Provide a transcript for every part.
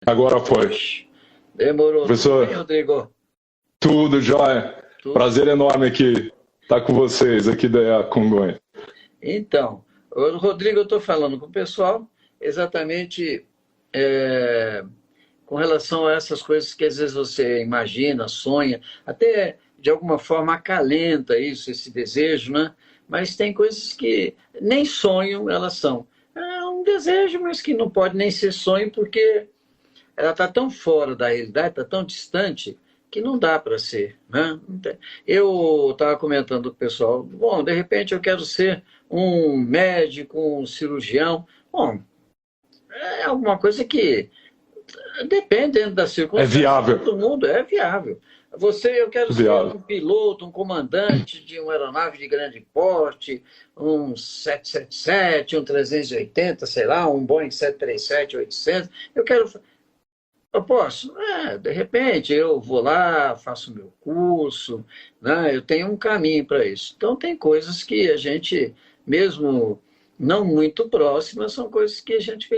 Agora foi. Demorou. Tudo bem, Professor, Rodrigo? tudo jóia. Tudo. Prazer enorme aqui estar com vocês aqui da Congonha. Então, ô, Rodrigo, eu estou falando com o pessoal exatamente é, com relação a essas coisas que às vezes você imagina, sonha, até de alguma forma acalenta isso, esse desejo, né? Mas tem coisas que nem sonho elas são. É um desejo, mas que não pode nem ser sonho, porque ela está tão fora da realidade, está tão distante, que não dá para ser. Né? Eu estava comentando com o pessoal, bom, de repente eu quero ser um médico, um cirurgião. Bom, é alguma coisa que depende dentro das É circunstâncias, viável, todo mundo é viável. Você, eu quero ser viável. um piloto, um comandante de uma aeronave de grande porte, um 777, um 380, sei lá, um Boeing 737-800. Eu quero. Eu posso? De repente, eu vou lá, faço o meu curso, né? Eu tenho um caminho para isso. Então, tem coisas que a gente, mesmo não muito próximas, são coisas que a gente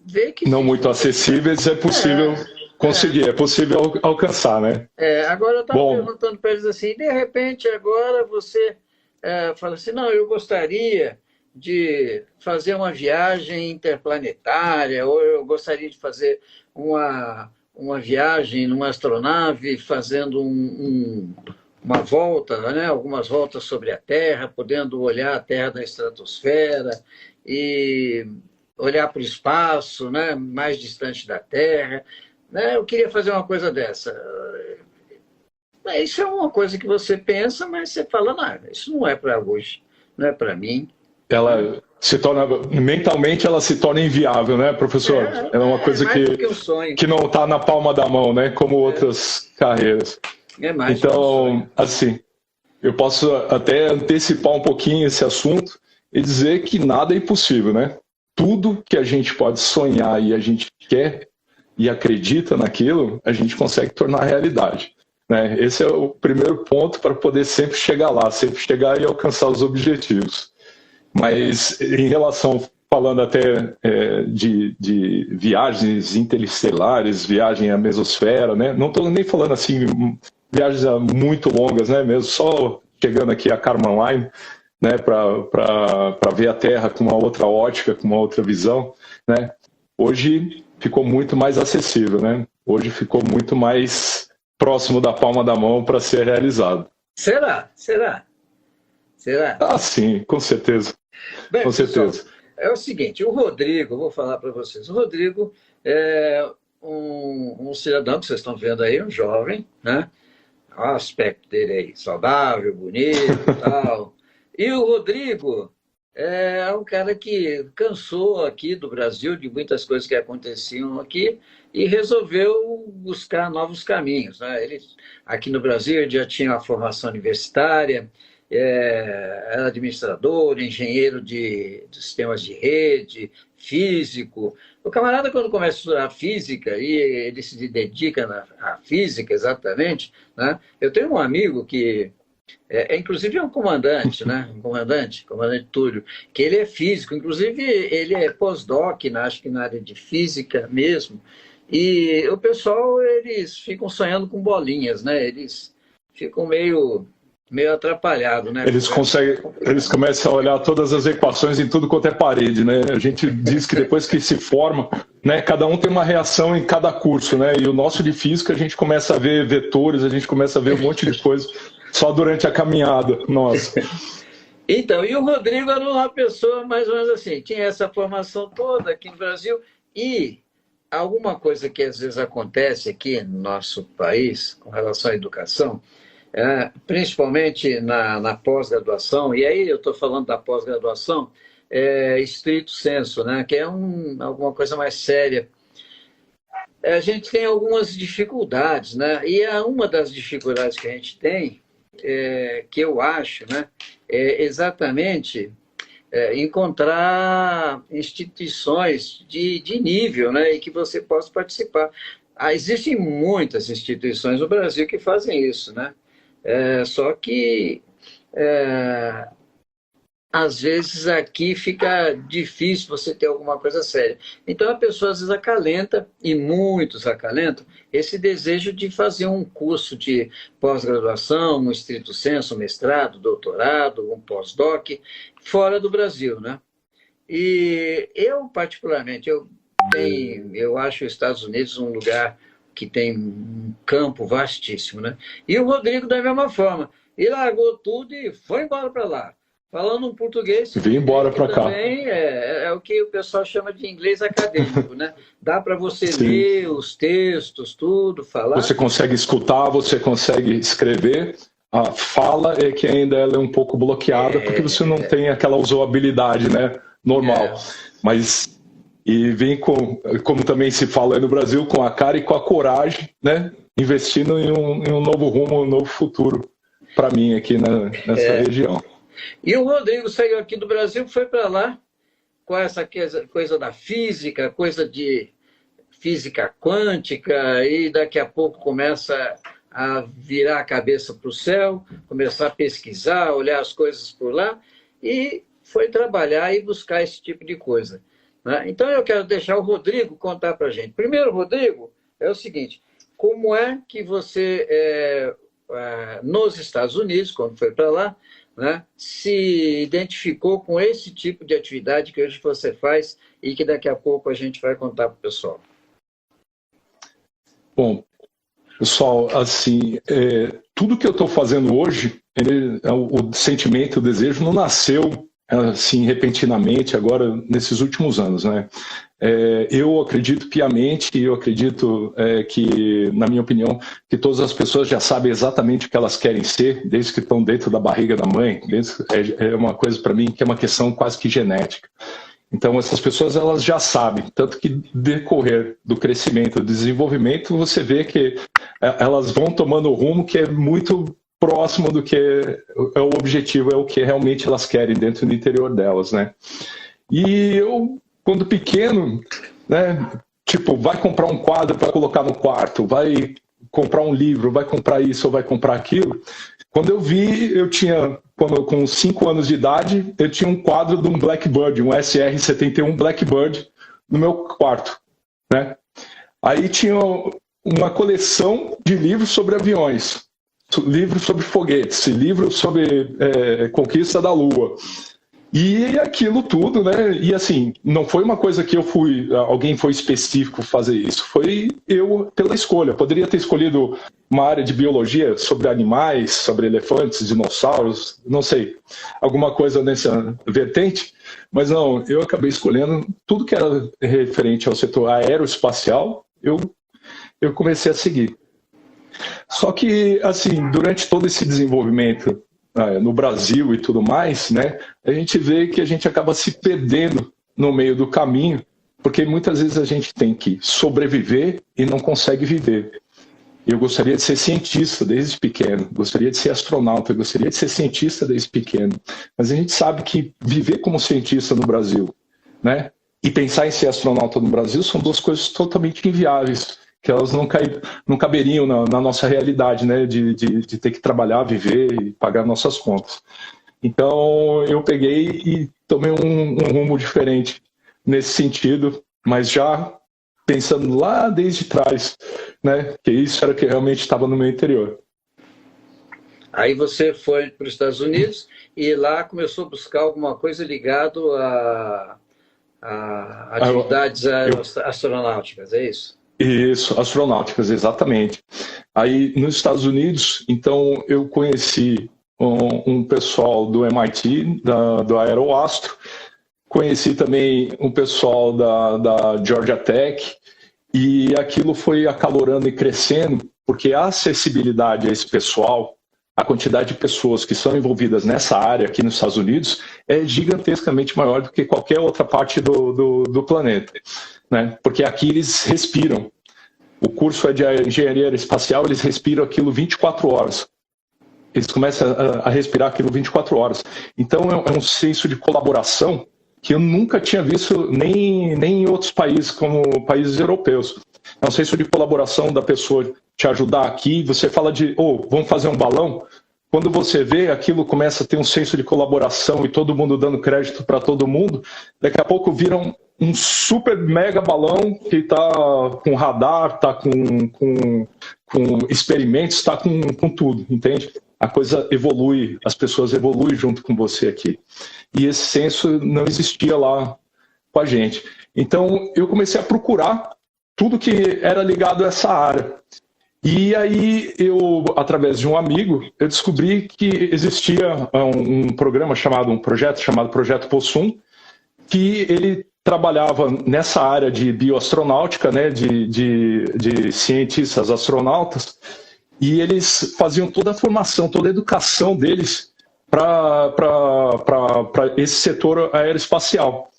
vê que Não existe muito uma possibilidade. acessíveis, é possível conseguir, é possível alcançar, né? Agora eu estava Bom, perguntando para eles assim, de repente agora você fala assim, não, eu gostaria de fazer uma viagem interplanetária, ou eu gostaria de fazer uma viagem numa astronave, fazendo uma volta, né, algumas voltas sobre a Terra, podendo olhar a Terra da estratosfera e olhar para o espaço, né, mais distante da Terra, né? Eu queria fazer uma coisa dessa. Isso é uma coisa que você pensa, mas você fala, não, isso não é para hoje, não é para mim. Né? ela se torna, mentalmente ela se torna inviável, né, professor? É uma É coisa mais do que um sonho, que não está na palma da mão, né, como é, outras carreiras. é mais do que um Então, sonho. assim, eu posso até antecipar um pouquinho esse assunto e dizer que nada é impossível, né? Tudo que a gente pode sonhar e a gente quer e acredita naquilo, a gente consegue tornar realidade. Né? Esse é o primeiro ponto para poder sempre chegar lá, sempre chegar e alcançar os objetivos. Mas em relação, falando até de viagens interestelares, viagem à mesosfera, né? Não estou nem falando assim, viagens muito longas, né? Mesmo só chegando aqui a Kármán Line, né? Para ver a Terra com uma outra ótica, com uma outra visão, né? Hoje ficou muito mais acessível, né? Hoje ficou muito mais próximo da palma da mão para ser realizado. Será? Será? Será? Ah, sim, com certeza, Bem, com pessoal, certeza. é o seguinte, o Rodrigo, vou falar para vocês, o Rodrigo é um cidadão que vocês estão vendo aí, um jovem, né? Olha o aspecto dele aí, saudável, bonito, tal. E o Rodrigo é um cara que cansou aqui do Brasil de muitas coisas que aconteciam aqui e resolveu buscar novos caminhos, né? Ele aqui no Brasil ele já tinha uma formação universitária, era administrador, engenheiro de sistemas de rede, físico. O camarada, quando começa a estudar física, e ele se dedica à física exatamente, né? Eu tenho um amigo que inclusive é um comandante, né? Um comandante, comandante Túlio, que ele é físico, inclusive ele é pós-doc, acho que na área de física mesmo. E o pessoal, eles ficam sonhando com bolinhas, né? Eles ficam meio atrapalhados, né? Eles conseguem, eles começam a olhar todas as equações em tudo quanto é parede, né? A gente diz que depois que se forma, né, cada um tem uma reação em cada curso, né? E o nosso de física a gente começa a ver vetores, a gente começa a ver um monte de coisa só durante a caminhada. Nossa. Então, e o Rodrigo era uma pessoa mais ou menos assim, tinha essa formação toda aqui no Brasil e alguma coisa que às vezes acontece aqui no nosso país com relação à educação, principalmente na pós-graduação, e aí eu estou falando da pós-graduação, estrito senso, né, que é alguma coisa mais séria. A gente tem algumas dificuldades, né? E uma das dificuldades que a gente tem, que eu acho, né, é exatamente encontrar instituições de nível, né, e que você possa participar. Existem muitas instituições no Brasil que fazem isso, né? Só que às vezes aqui fica difícil você ter alguma coisa séria. Então a pessoa às vezes acalenta, e muitos acalentam, esse desejo de fazer um curso de pós-graduação, um estrito sensu, um mestrado, doutorado, um pós-doc, fora do Brasil, né? E eu, particularmente, eu acho os Estados Unidos um lugar que tem um campo vastíssimo, né? E o Rodrigo da mesma forma. Ele largou tudo e foi embora para lá. Falando um português, vim embora para cá. Também é o que o pessoal chama de inglês acadêmico, né? Dá para você Sim. ler os textos, tudo, falar. Você consegue escutar, você consegue escrever. A fala é que ainda ela é um pouco bloqueada, porque você não tem aquela usabilidade, né, normal. Mas, e vem como também se fala aí no Brasil, com a cara e com a coragem, né? Investindo em um novo rumo, um novo futuro para mim aqui nessa região. E o Rodrigo saiu aqui do Brasil, foi para lá com essa coisa da física, coisa de física quântica, e daqui a pouco começa a virar a cabeça para o céu, começar a pesquisar, olhar as coisas por lá, e foi trabalhar e buscar esse tipo de coisa, né? Então eu quero deixar o Rodrigo contar para a gente. Primeiro, Rodrigo, é o seguinte, como é que você, nos Estados Unidos, quando foi para lá, né, se identificou com esse tipo de atividade que hoje você faz e que daqui a pouco a gente vai contar para o pessoal? Bom, pessoal, assim, tudo que eu estou fazendo hoje, o sentimento, o desejo não nasceu assim repentinamente agora nesses últimos anos, né? Eu acredito piamente, eu acredito que, na minha opinião, que todas as pessoas já sabem exatamente o que elas querem ser, desde que estão dentro da barriga da mãe. É uma coisa para mim que é uma questão quase que genética. Então essas pessoas elas já sabem, tanto que decorrer do crescimento, do desenvolvimento, você vê que elas vão tomando o rumo que é muito próximo do que é o objetivo, é o que realmente elas querem dentro do interior delas, né? E eu, quando pequeno, né, tipo, vai comprar um quadro para colocar no quarto, vai comprar um livro, vai comprar isso ou vai comprar aquilo. Quando eu vi, com 5 anos de idade, eu tinha um quadro de um Blackbird, um SR-71 Blackbird no meu quarto, né? Aí tinha uma coleção de livros sobre aviões, livros sobre foguetes, livros sobre conquista da Lua. E aquilo tudo, né? E assim, não foi uma coisa que alguém foi específico fazer isso. Foi eu pela escolha. Poderia ter escolhido uma área de biologia sobre animais, sobre elefantes, dinossauros, não sei, alguma coisa nessa vertente. Mas não, eu acabei escolhendo tudo que era referente ao setor aeroespacial, eu comecei a seguir. Só que, assim, durante todo esse desenvolvimento no Brasil e tudo mais, né, a gente vê que a gente acaba se perdendo no meio do caminho, porque muitas vezes a gente tem que sobreviver e não consegue viver. Eu gostaria de ser cientista desde pequeno, gostaria de ser astronauta, gostaria de ser cientista desde pequeno, mas a gente sabe que viver como cientista no Brasil, né, e pensar em ser astronauta no Brasil são duas coisas totalmente inviáveis, que elas não caberiam na nossa realidade, né, de ter que trabalhar, viver e pagar nossas contas. Então, eu peguei e tomei um rumo diferente nesse sentido, mas já pensando lá desde trás, né, que isso era o que realmente estava no meu interior. Aí você foi para os Estados Unidos e lá começou a buscar alguma coisa ligada a atividades astronáuticas, é isso? Isso, astronáuticas, exatamente. Aí, nos Estados Unidos, então, eu conheci um pessoal do MIT, do Aeroastro, conheci também um pessoal da Georgia Tech, e aquilo foi acalorando e crescendo, porque a acessibilidade a esse pessoal, a quantidade de pessoas que são envolvidas nessa área aqui nos Estados Unidos é gigantescamente maior do que qualquer outra parte do planeta, né? Porque aqui eles respiram. O curso é de engenharia aeroespacial, eles respiram aquilo 24 horas. Eles começam a respirar aquilo 24 horas. Então é um senso de colaboração que eu nunca tinha visto nem em outros países, como países europeus. É um senso de colaboração da pessoa te ajudar aqui. Você fala vamos fazer um balão? quando você vê, aquilo começa a ter um senso de colaboração e todo mundo dando crédito para todo mundo, daqui a pouco viram um super mega balão que está com radar, está com experimentos, está com tudo, entende? A coisa evolui, as pessoas evoluem junto com você aqui. E esse senso não existia lá com a gente. Então, eu comecei a procurar tudo que era ligado a essa área. E aí, através de um amigo, eu descobri que existia um projeto chamado Projeto Possum, que ele trabalhava nessa área de bioastronáutica, né, de cientistas astronautas, e eles faziam toda a formação, toda a educação deles para esse setor aeroespacial.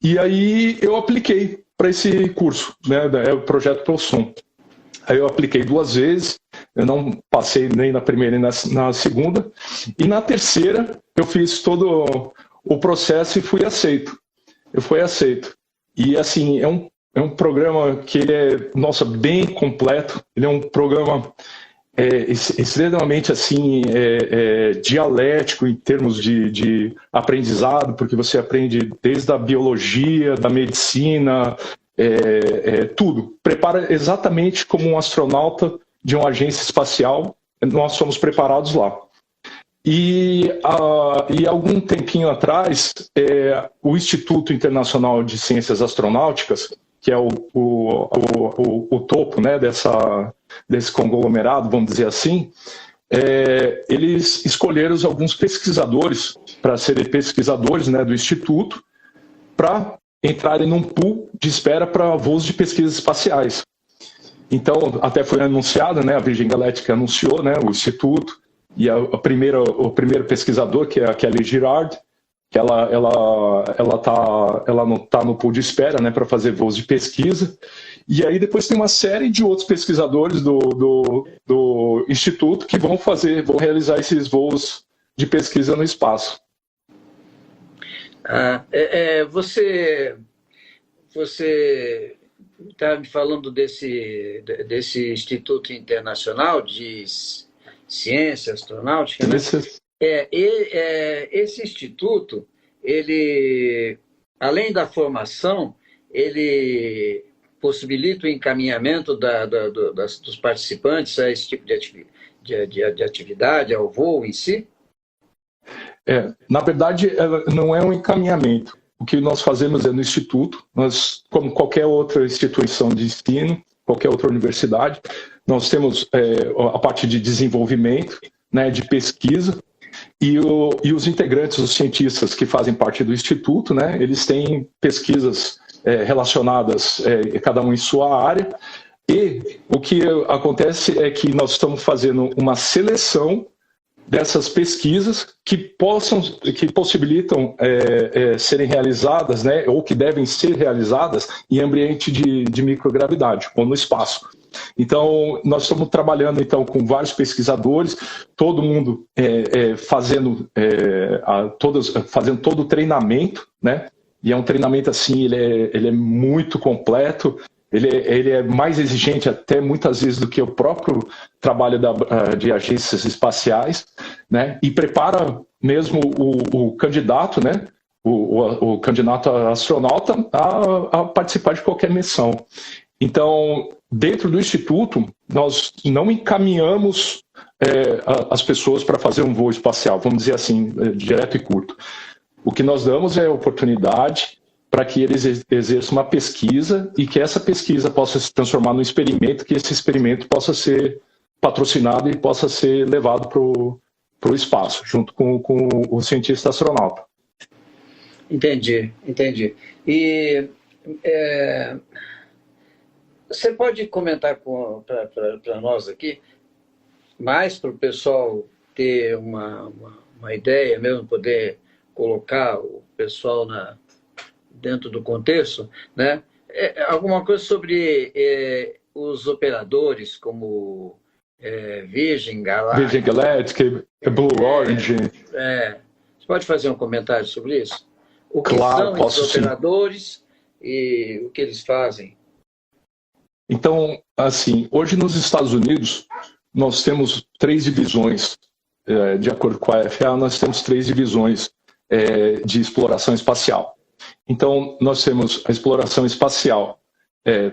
E aí eu apliquei para esse curso, né, é o Projeto Possum. Aí eu apliquei 2 vezes, eu não passei nem na primeira nem na segunda, e na terceira eu fiz todo o processo e fui aceito. Eu fui aceito. E assim, é um programa que ele é, nossa, bem completo, ele é um programa extremamente assim, dialético em termos de aprendizado, porque você aprende desde a biologia, da medicina, tudo. Prepara exatamente como um astronauta de uma agência espacial, nós fomos preparados lá. E algum tempinho atrás, o Instituto Internacional de Ciências Astronáuticas, que é o topo, né, desse conglomerado, vamos dizer assim, eles escolheram alguns pesquisadores para serem pesquisadores, né, do Instituto, para entrarem num pool de espera para voos de pesquisas espaciais. Então, até foi anunciado, né, a Virgin Galactic anunciou, né, o Instituto, e o primeiro pesquisador, que é a Kelly Girard, que ela não está no pool de espera, né, para fazer voos de pesquisa. E aí depois tem uma série de outros pesquisadores do Instituto que vão realizar esses voos de pesquisa no espaço. Você está me falando desse Instituto Internacional de Ciência Astronáutica, né? Esse instituto, ele, além da formação, ele possibilita o encaminhamento dos participantes a esse tipo de atividade, ao voo em si? Na verdade, não é um encaminhamento. O que nós fazemos no Instituto, nós, como qualquer outra instituição de ensino, qualquer outra universidade, nós temos a parte de desenvolvimento, né, de pesquisa, e os integrantes, os cientistas que fazem parte do Instituto, né, eles têm pesquisas relacionadas, cada um em sua área, e o que acontece é que nós estamos fazendo uma seleção dessas pesquisas que possibilitam serem realizadas, né, ou que devem ser realizadas em ambiente de microgravidade, ou no espaço. Então, nós estamos trabalhando então, com vários pesquisadores, todo mundo fazendo todo o treinamento, né? E é um treinamento assim, ele é muito completo, ele é mais exigente até muitas vezes do que o próprio trabalho de agências espaciais, né? E prepara mesmo o candidato, né? O candidato a astronauta a participar de qualquer missão. Então, dentro do Instituto, nós não encaminhamos as pessoas para fazer um voo espacial, vamos dizer assim, direto e curto. O que nós damos é a oportunidade para que eles exerçam uma pesquisa e que essa pesquisa possa se transformar num experimento, que esse experimento possa ser patrocinado e possa ser levado para o espaço, junto com o cientista astronauta. Entendi. E você pode comentar para nós aqui, mais para o pessoal ter uma ideia mesmo, poder colocar o pessoal dentro do contexto, né? Alguma coisa sobre os operadores, como Virgin Galactic, Blue Origin. Você pode fazer um comentário sobre isso? O que claro, são posso, os operadores e o que eles fazem? Então, assim, hoje nos Estados Unidos, nós temos 3 divisões de acordo com a FAA, nós temos 3 divisões de exploração espacial. Então, nós temos a exploração espacial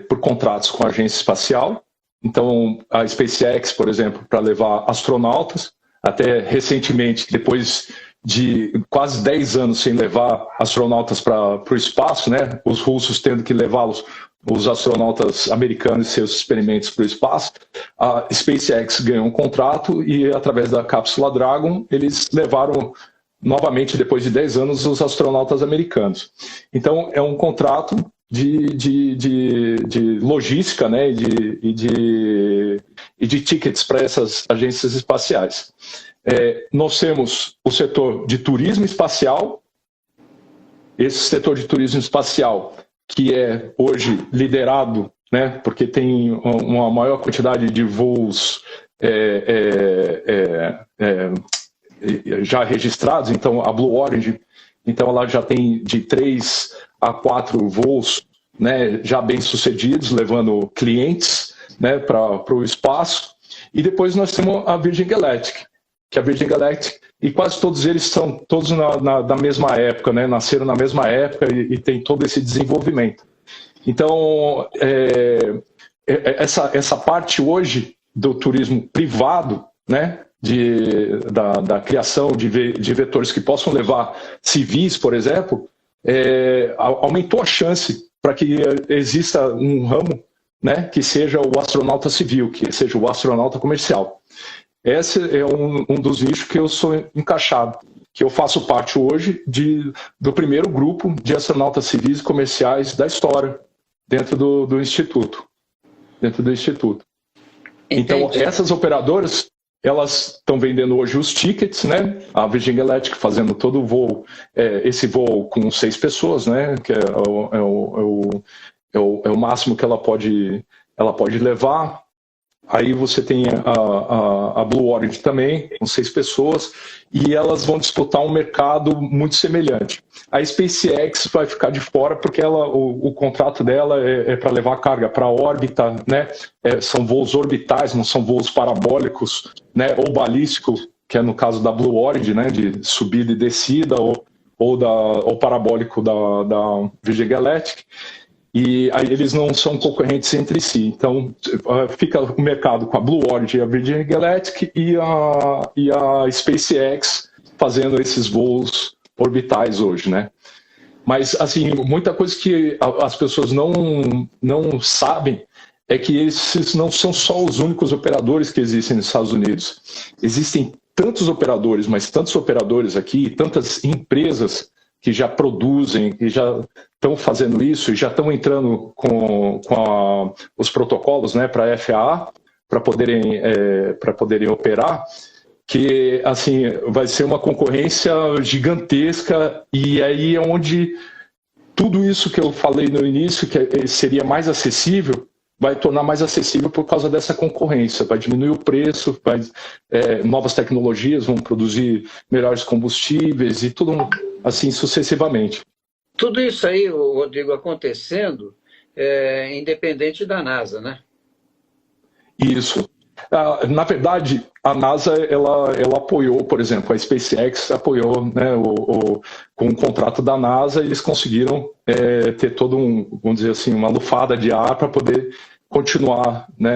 por contratos com a agência espacial. Então, a SpaceX, por exemplo, para levar astronautas, até recentemente, depois de quase 10 anos sem levar astronautas para o espaço, né? Os russos tendo que levá-los, os astronautas americanos e seus experimentos para o espaço, a SpaceX ganhou um contrato e, através da cápsula Dragon, eles levaram novamente, depois de 10 anos, os astronautas americanos. Então, é um contrato de logística, né, e de tickets para essas agências espaciais. Nós temos o setor de turismo espacial. Esse setor de turismo espacial, que é hoje liderado, né, porque tem uma maior quantidade de voos já registrados. Então, a Blue Origin, então ela já tem de 3 a 4 voos, né, já bem sucedidos, levando clientes, né, para o espaço. E depois nós temos a Virgin Galactic, que a Virgin Galactic, e quase todos eles são todos da mesma época, né, nasceram na mesma época e tem todo esse desenvolvimento. Então, essa parte hoje do turismo privado, né, da criação de vetores que possam levar civis, por exemplo, aumentou a chance para que exista um ramo, né, que seja o astronauta civil, que seja o astronauta comercial. Esse é um dos nichos que eu sou encaixado, que eu faço parte hoje do primeiro grupo de astronautas civis e comerciais da história, dentro do Instituto. Então, essas operadoras, elas estão vendendo hoje os tickets, né? A Virgin Galactic fazendo todo o voo, esse voo com 6 pessoas, né? Que é o máximo que ela pode levar. Aí você tem a Blue Origin também, com 6 pessoas, e elas vão disputar um mercado muito semelhante. A SpaceX vai ficar de fora porque o contrato dela é para levar carga para a órbita, né? São voos orbitais, não são voos parabólicos, né? Ou balísticos, que é no caso da Blue Origin, né? De subida e descida, ou parabólico da Virgin Galactic. E aí eles não são concorrentes entre si. Então, fica o mercado com a Blue Origin, a Virgin Galactic e a SpaceX fazendo esses voos orbitais hoje, né? Mas, assim, muita coisa que as pessoas não sabem é que esses não são só os únicos operadores que existem nos Estados Unidos. Existem tantos operadores, mas tantos operadores aqui, tantas empresas que já produzem, que já estão fazendo isso e já estão entrando com os protocolos, né, para a FAA, para poderem operar, que assim vai ser uma concorrência gigantesca. E aí é onde tudo isso que eu falei no início, que seria mais acessível, vai tornar mais acessível por causa dessa concorrência. Vai diminuir o preço, novas tecnologias vão produzir melhores combustíveis e tudo assim sucessivamente. Tudo isso aí, Rodrigo, acontecendo independente da NASA, né? Isso. Na verdade, a NASA ela apoiou, por exemplo, a SpaceX apoiou, né, com o contrato da NASA, eles conseguiram ter todo vamos dizer assim, uma lufada de ar para poder continuar, né,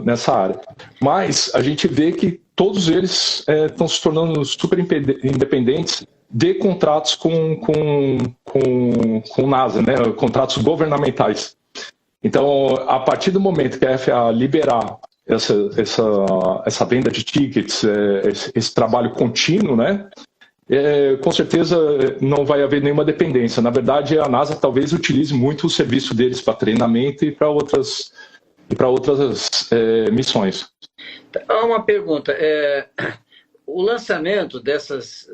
nessa área. Mas a gente vê que todos eles estão se tornando super independentes de contratos com NASA, né, contratos governamentais. Então, a partir do momento que a FAA liberar essa venda de tickets, esse trabalho contínuo, né, com certeza não vai haver nenhuma dependência. Na verdade, a NASA talvez utilize muito o serviço deles para treinamento e para outras missões. Uma pergunta. O lançamento dessas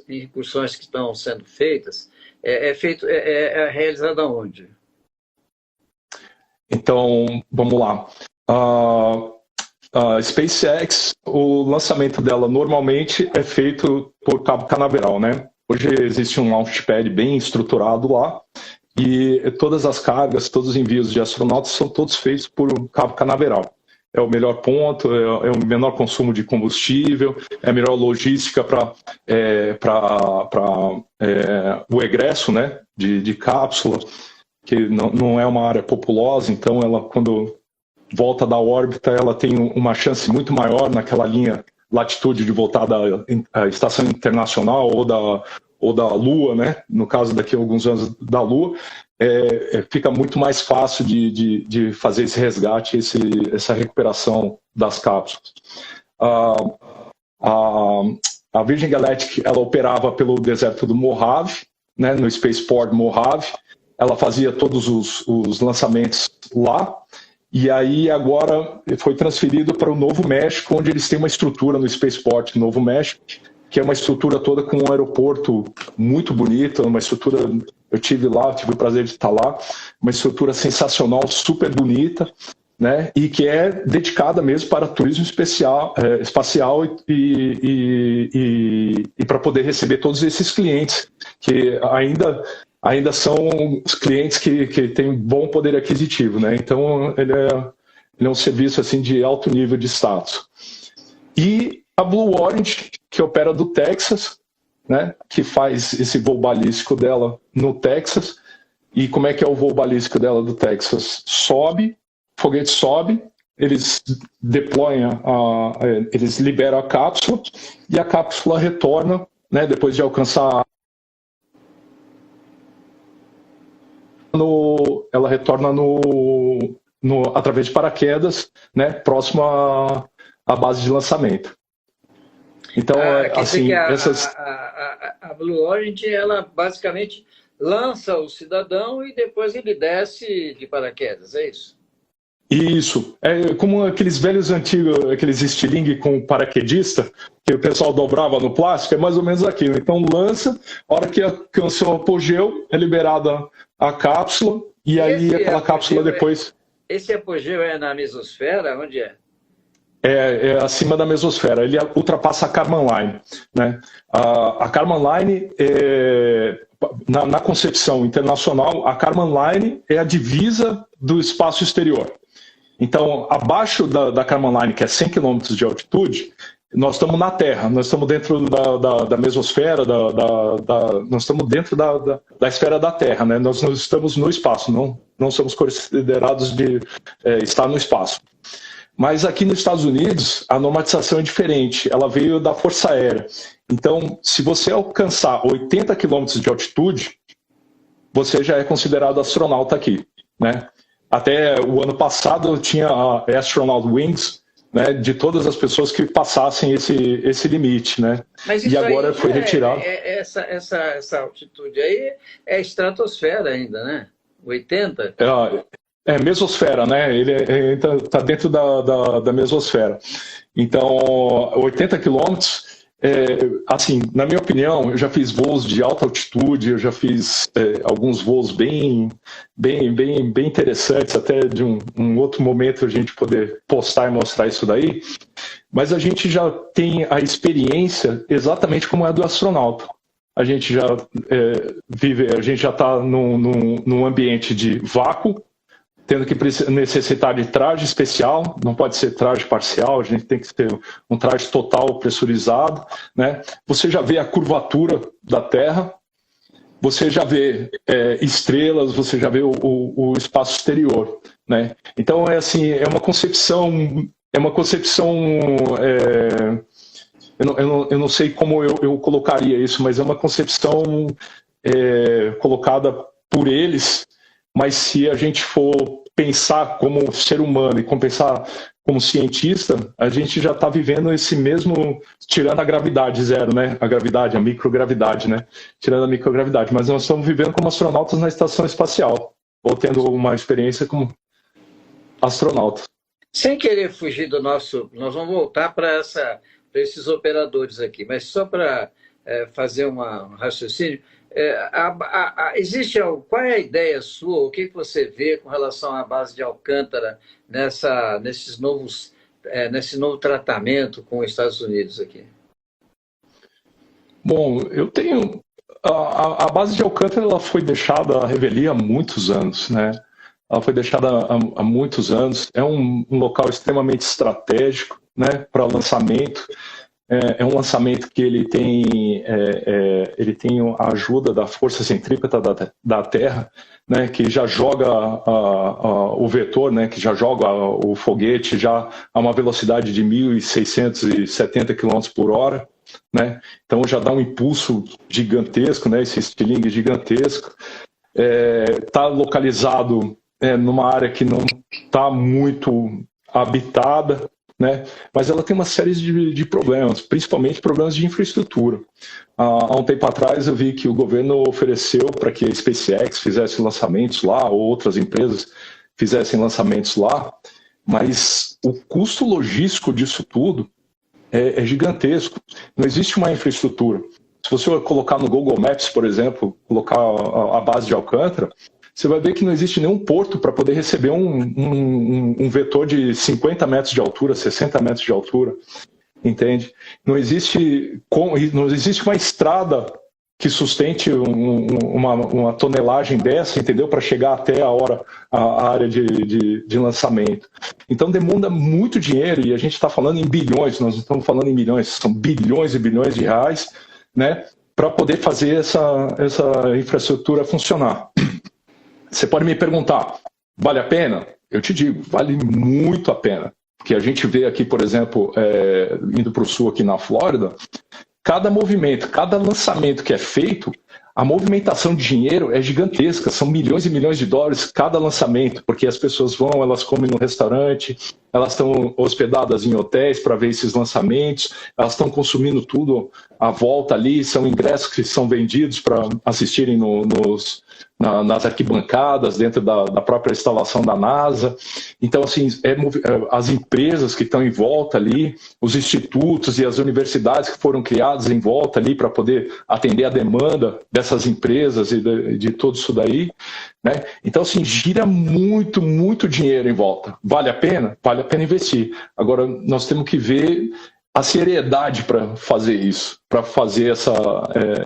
incursões que estão sendo feitas é realizado aonde? Então, vamos lá. A SpaceX, o lançamento dela normalmente é feito por Cabo Canaveral, né? Hoje existe um launchpad bem estruturado lá e todas as cargas, todos os envios de astronautas são todos feitos por Cabo Canaveral. é o melhor ponto, é o menor consumo de combustível, é a melhor logística para o egresso, né, de cápsula, que não é uma área populosa, então ela, quando volta da órbita, ela tem uma chance muito maior naquela linha latitude de voltar da Estação Internacional ou da Lua, né? No caso, daqui a alguns anos da Lua, fica muito mais fácil de fazer esse resgate, essa recuperação das cápsulas. A Virgin Galactic, ela operava pelo deserto do Mojave, né? No Spaceport Mojave, ela fazia todos os lançamentos lá. E aí agora foi transferido para o Novo México, onde eles têm uma estrutura no Spaceport Novo México, que é uma estrutura toda com um aeroporto muito bonito, uma estrutura, eu tive lá, tive o prazer de estar lá, uma estrutura sensacional, super bonita, né, e que é dedicada mesmo para turismo espacial e para poder receber todos esses clientes, que ainda são os clientes que têm bom poder aquisitivo, né? Então, ele é um serviço assim, de alto nível de status. E a Blue Origin, que opera do Texas, né? Que faz esse voo balístico dela no Texas. E como é que é o voo balístico dela do Texas? Sobe, o foguete sobe, eles deployam, eles liberam a cápsula, e a cápsula retorna, né? Depois de alcançar ela retorna através de paraquedas, né, próximo à base de lançamento. Então, assim, a Blue Origin, ela basicamente lança o cidadão e depois ele desce de paraquedas, é isso? Isso. É como aqueles velhos antigos, aqueles estilingue com paraquedista, que o pessoal dobrava no plástico, é mais ou menos aquilo. Então lança, a hora que alcançou o apogeu, é liberada a cápsula, e aí aquela cápsula depois... Esse apogeu é na mesosfera? Onde é? É acima da mesosfera. Ele ultrapassa a Kármán Line, né? A Kármán Line, na concepção internacional, a Kármán Line é a divisa do espaço exterior. Então, abaixo da Kármán Line, que é 100 km de altitude, nós estamos na Terra, nós estamos dentro da mesosfera, nós estamos dentro da esfera da Terra, né? Nós não estamos no espaço, não somos considerados de estar no espaço. Mas aqui nos Estados Unidos, a normatização é diferente, ela veio da Força Aérea. Então, se você alcançar 80 km de altitude, você já é considerado astronauta aqui, né? Até o ano passado tinha a Astronaut Wings, né, de todas as pessoas que passassem esse limite, né? Mas isso e agora foi retirado. Essa altitude aí é estratosfera ainda, né? 80? É mesosfera, né? Ele está dentro da mesosfera. Então, 80 quilômetros. Assim, na minha opinião, eu já fiz voos de alta altitude, eu já fiz alguns voos bem interessantes, até de um outro momento a gente poder postar e mostrar isso daí, mas a gente já tem a experiência exatamente como é a do astronauta. A gente já a gente já está num ambiente de vácuo, tendo que necessitar de traje especial, não pode ser traje parcial, a gente tem que ter um traje total pressurizado, né? Você já vê a curvatura da Terra, você já vê estrelas, você já vê o espaço exterior, né? Então assim, é uma concepção, eu não sei como eu colocaria isso, mas é uma concepção colocada por eles. Mas se a gente for pensar como ser humano e pensar como cientista, a gente já está vivendo esse mesmo, tirando a gravidade zero, né? A gravidade, a microgravidade, né? Tirando a microgravidade. Mas nós estamos vivendo como astronautas na estação espacial, ou tendo uma experiência como astronautas. Sem querer fugir do nosso... Nós vamos voltar para esses operadores aqui, mas só para fazer um raciocínio... qual é a ideia sua, o que você vê com relação à base de Alcântara nesse novo tratamento com os Estados Unidos aqui? Bom, eu tenho... A base de Alcântara ela foi deixada à revelia há muitos anos, né? ela foi deixada há muitos anos. É um local extremamente estratégico, né, para lançamento. É um lançamento que ele tem a ajuda da força centrípeta da Terra, né, que já joga o vetor, né, que já joga o foguete já a uma velocidade de 1.670 km por hora. Né? Então já dá um impulso gigantesco, né, esse estilingue gigantesco. Está localizado numa área que não está muito habitada, né? Mas ela tem uma série de problemas, principalmente problemas de infraestrutura. Há um tempo atrás eu vi que o governo ofereceu para que a SpaceX fizesse lançamentos lá, ou outras empresas fizessem lançamentos lá, mas o custo logístico disso tudo é gigantesco. Não existe uma infraestrutura. Se você colocar no Google Maps, por exemplo, colocar a base de Alcântara, você vai ver que não existe nenhum porto para poder receber um vetor de 50 metros de altura, 60 metros de altura, entende? Não existe uma estrada que sustente uma tonelagem dessa, entendeu? Para chegar até a área de lançamento. Então demanda muito dinheiro, e a gente está falando em bilhões, nós não estamos falando em milhões, são bilhões e bilhões de reais, né? Para poder fazer essa infraestrutura funcionar. Você pode me perguntar, vale a pena? Eu te digo, vale muito a pena. Porque a gente vê aqui, por exemplo, indo para o sul aqui na Flórida, cada movimento, cada lançamento que é feito, a movimentação de dinheiro é gigantesca, são milhões e milhões de dólares cada lançamento, porque as pessoas vão, elas comem no restaurante, elas estão hospedadas em hotéis para ver esses lançamentos, elas estão consumindo tudo à volta ali, são ingressos que são vendidos para assistirem nas arquibancadas, dentro da própria instalação da NASA. Então, assim, as empresas que estão em volta ali, os institutos e as universidades que foram criadas em volta ali para poder atender a demanda dessas empresas e de tudo isso daí, né? Então, assim, gira muito, muito dinheiro em volta. Vale a pena? Vale a pena investir. Agora, nós temos que ver a seriedade para fazer isso, para fazer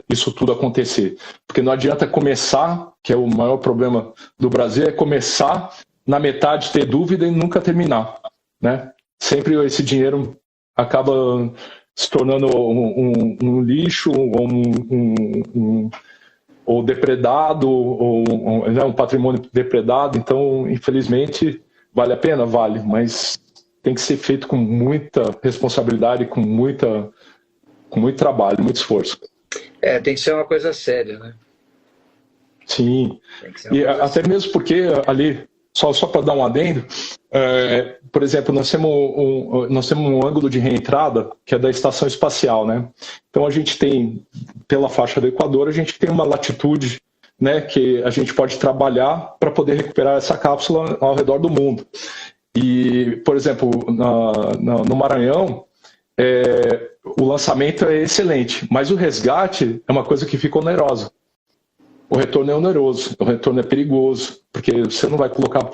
isso tudo acontecer. Porque não adianta começar, que é o maior problema do Brasil, é começar na metade, ter dúvida e nunca terminar. Né? Sempre esse dinheiro acaba se tornando um lixo, ou depredado, ou um patrimônio depredado. Então, infelizmente, vale a pena? Vale, mas tem que ser feito com muita responsabilidade, com muito trabalho, muito esforço. Tem que ser uma coisa séria, né? Sim, e até mesmo porque ali, só para dar um adendo, por exemplo, nós temos um ângulo de reentrada que é da estação espacial, né? Então a gente tem, pela faixa do Equador, a gente tem uma latitude, né, que a gente pode trabalhar para poder recuperar essa cápsula ao redor do mundo. E, por exemplo, no Maranhão, o lançamento é excelente, mas o resgate é uma coisa que fica onerosa. O retorno é oneroso, o retorno é perigoso, porque você não vai colocar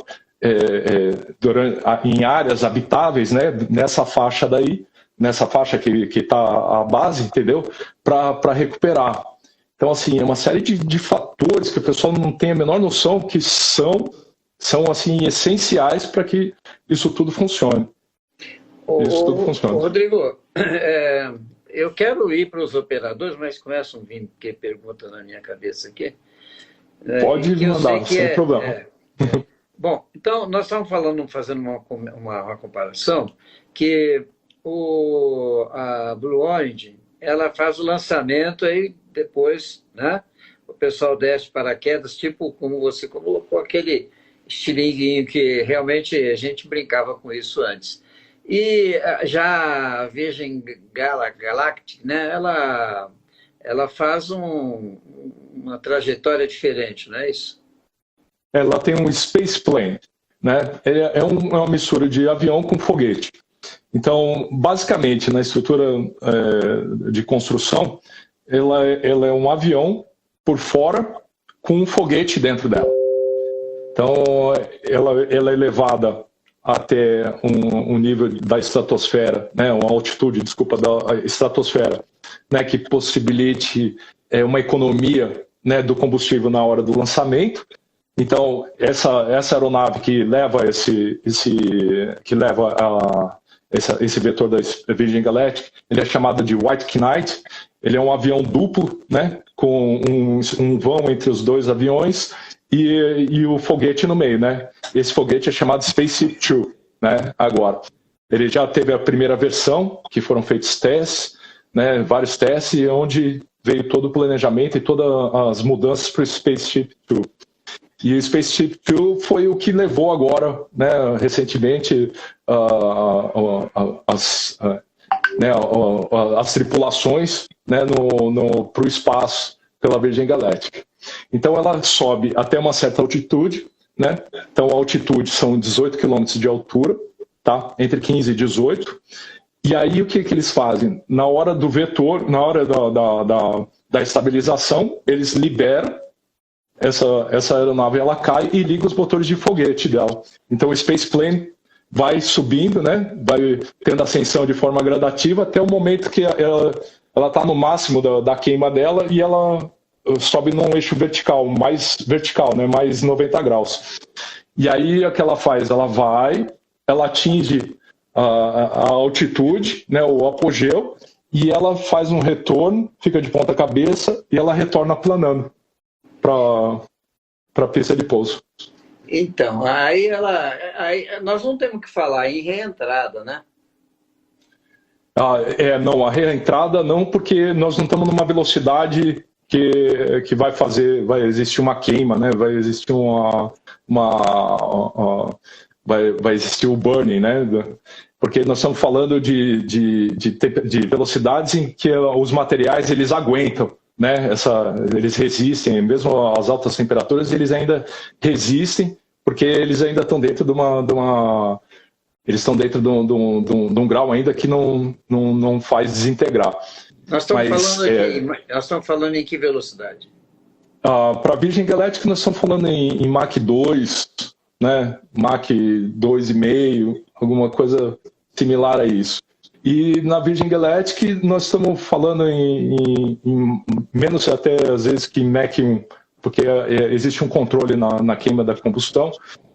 em áreas habitáveis, né, nessa faixa daí, nessa faixa que está a base, entendeu? Para recuperar. Então, assim, é uma série de fatores que o pessoal não tem a menor noção que são assim, essenciais para que isso tudo funcione. Rodrigo, eu quero ir para os operadores, mas começam a vir perguntas na minha cabeça aqui. Pode mandar, sem problema. Bom, então, nós estamos fazendo uma comparação, que a Blue Origin, ela faz o lançamento aí depois, né? O pessoal desce paraquedas, tipo como você colocou aquele estilinguinho que realmente a gente brincava com isso antes. E já a Virgin Galactic, né, ela faz uma trajetória diferente, não é isso? Ela tem um space plane, né? É uma mistura de avião com foguete. Então, basicamente, na estrutura de construção, ela é um avião por fora com um foguete dentro dela. Então, ela é levada até um nível da estratosfera, né, uma altitude, da estratosfera, né, que possibilite uma economia, né, do combustível na hora do lançamento, Então, essa aeronave que leva esse vetor da Virgin Galactic, ele é chamado de White Knight. Ele é um avião duplo, né, com um vão entre os dois aviões e o foguete no meio, né? Esse foguete é chamado Spaceship Two, né? Agora, ele já teve a primeira versão, que foram feitos testes, né, vários testes, onde veio todo o planejamento e todas as mudanças para o Spaceship Two. E o Spaceship Two foi o que levou agora, né, recentemente, as tripulações, né, para o espaço pela Virgin Galactic. Então ela sobe até uma certa altitude, né? Então a altitude são 18 quilômetros de altura, tá? Entre 15 e 18. E aí o que eles fazem? Na hora do vetor, na hora da estabilização, eles liberam essa aeronave, ela cai e liga os motores de foguete dela. Então o Space Plane vai subindo, né? Vai tendo ascensão de forma gradativa até o momento que ela está no máximo da queima dela e ela sobe num eixo vertical, né? Mais 90 graus. E aí o que ela faz? Ela atinge a altitude, né? O apogeu, e ela faz um retorno, fica de ponta cabeça e ela retorna planando para a pista de pouso. Então, aí nós não temos que falar em reentrada, né? Não, a reentrada não, porque nós não estamos numa velocidade que vai existir uma queima, né? Vai existir vai existir o burning, né? Porque nós estamos falando de velocidades em que os materiais eles aguentam, né? Eles resistem, mesmo às altas temperaturas, eles ainda resistem, porque eles ainda estão dentro de eles estão dentro de um grau ainda que não faz desintegrar. Nós estamos falando em que velocidade? Para a Virgin Galactic nós estamos falando em Mach 2, né? Mach 2,5, alguma coisa similar a isso. E na Virgin Galactic nós estamos falando em menos até às vezes que Mach 1, porque existe um controle na queima da combustão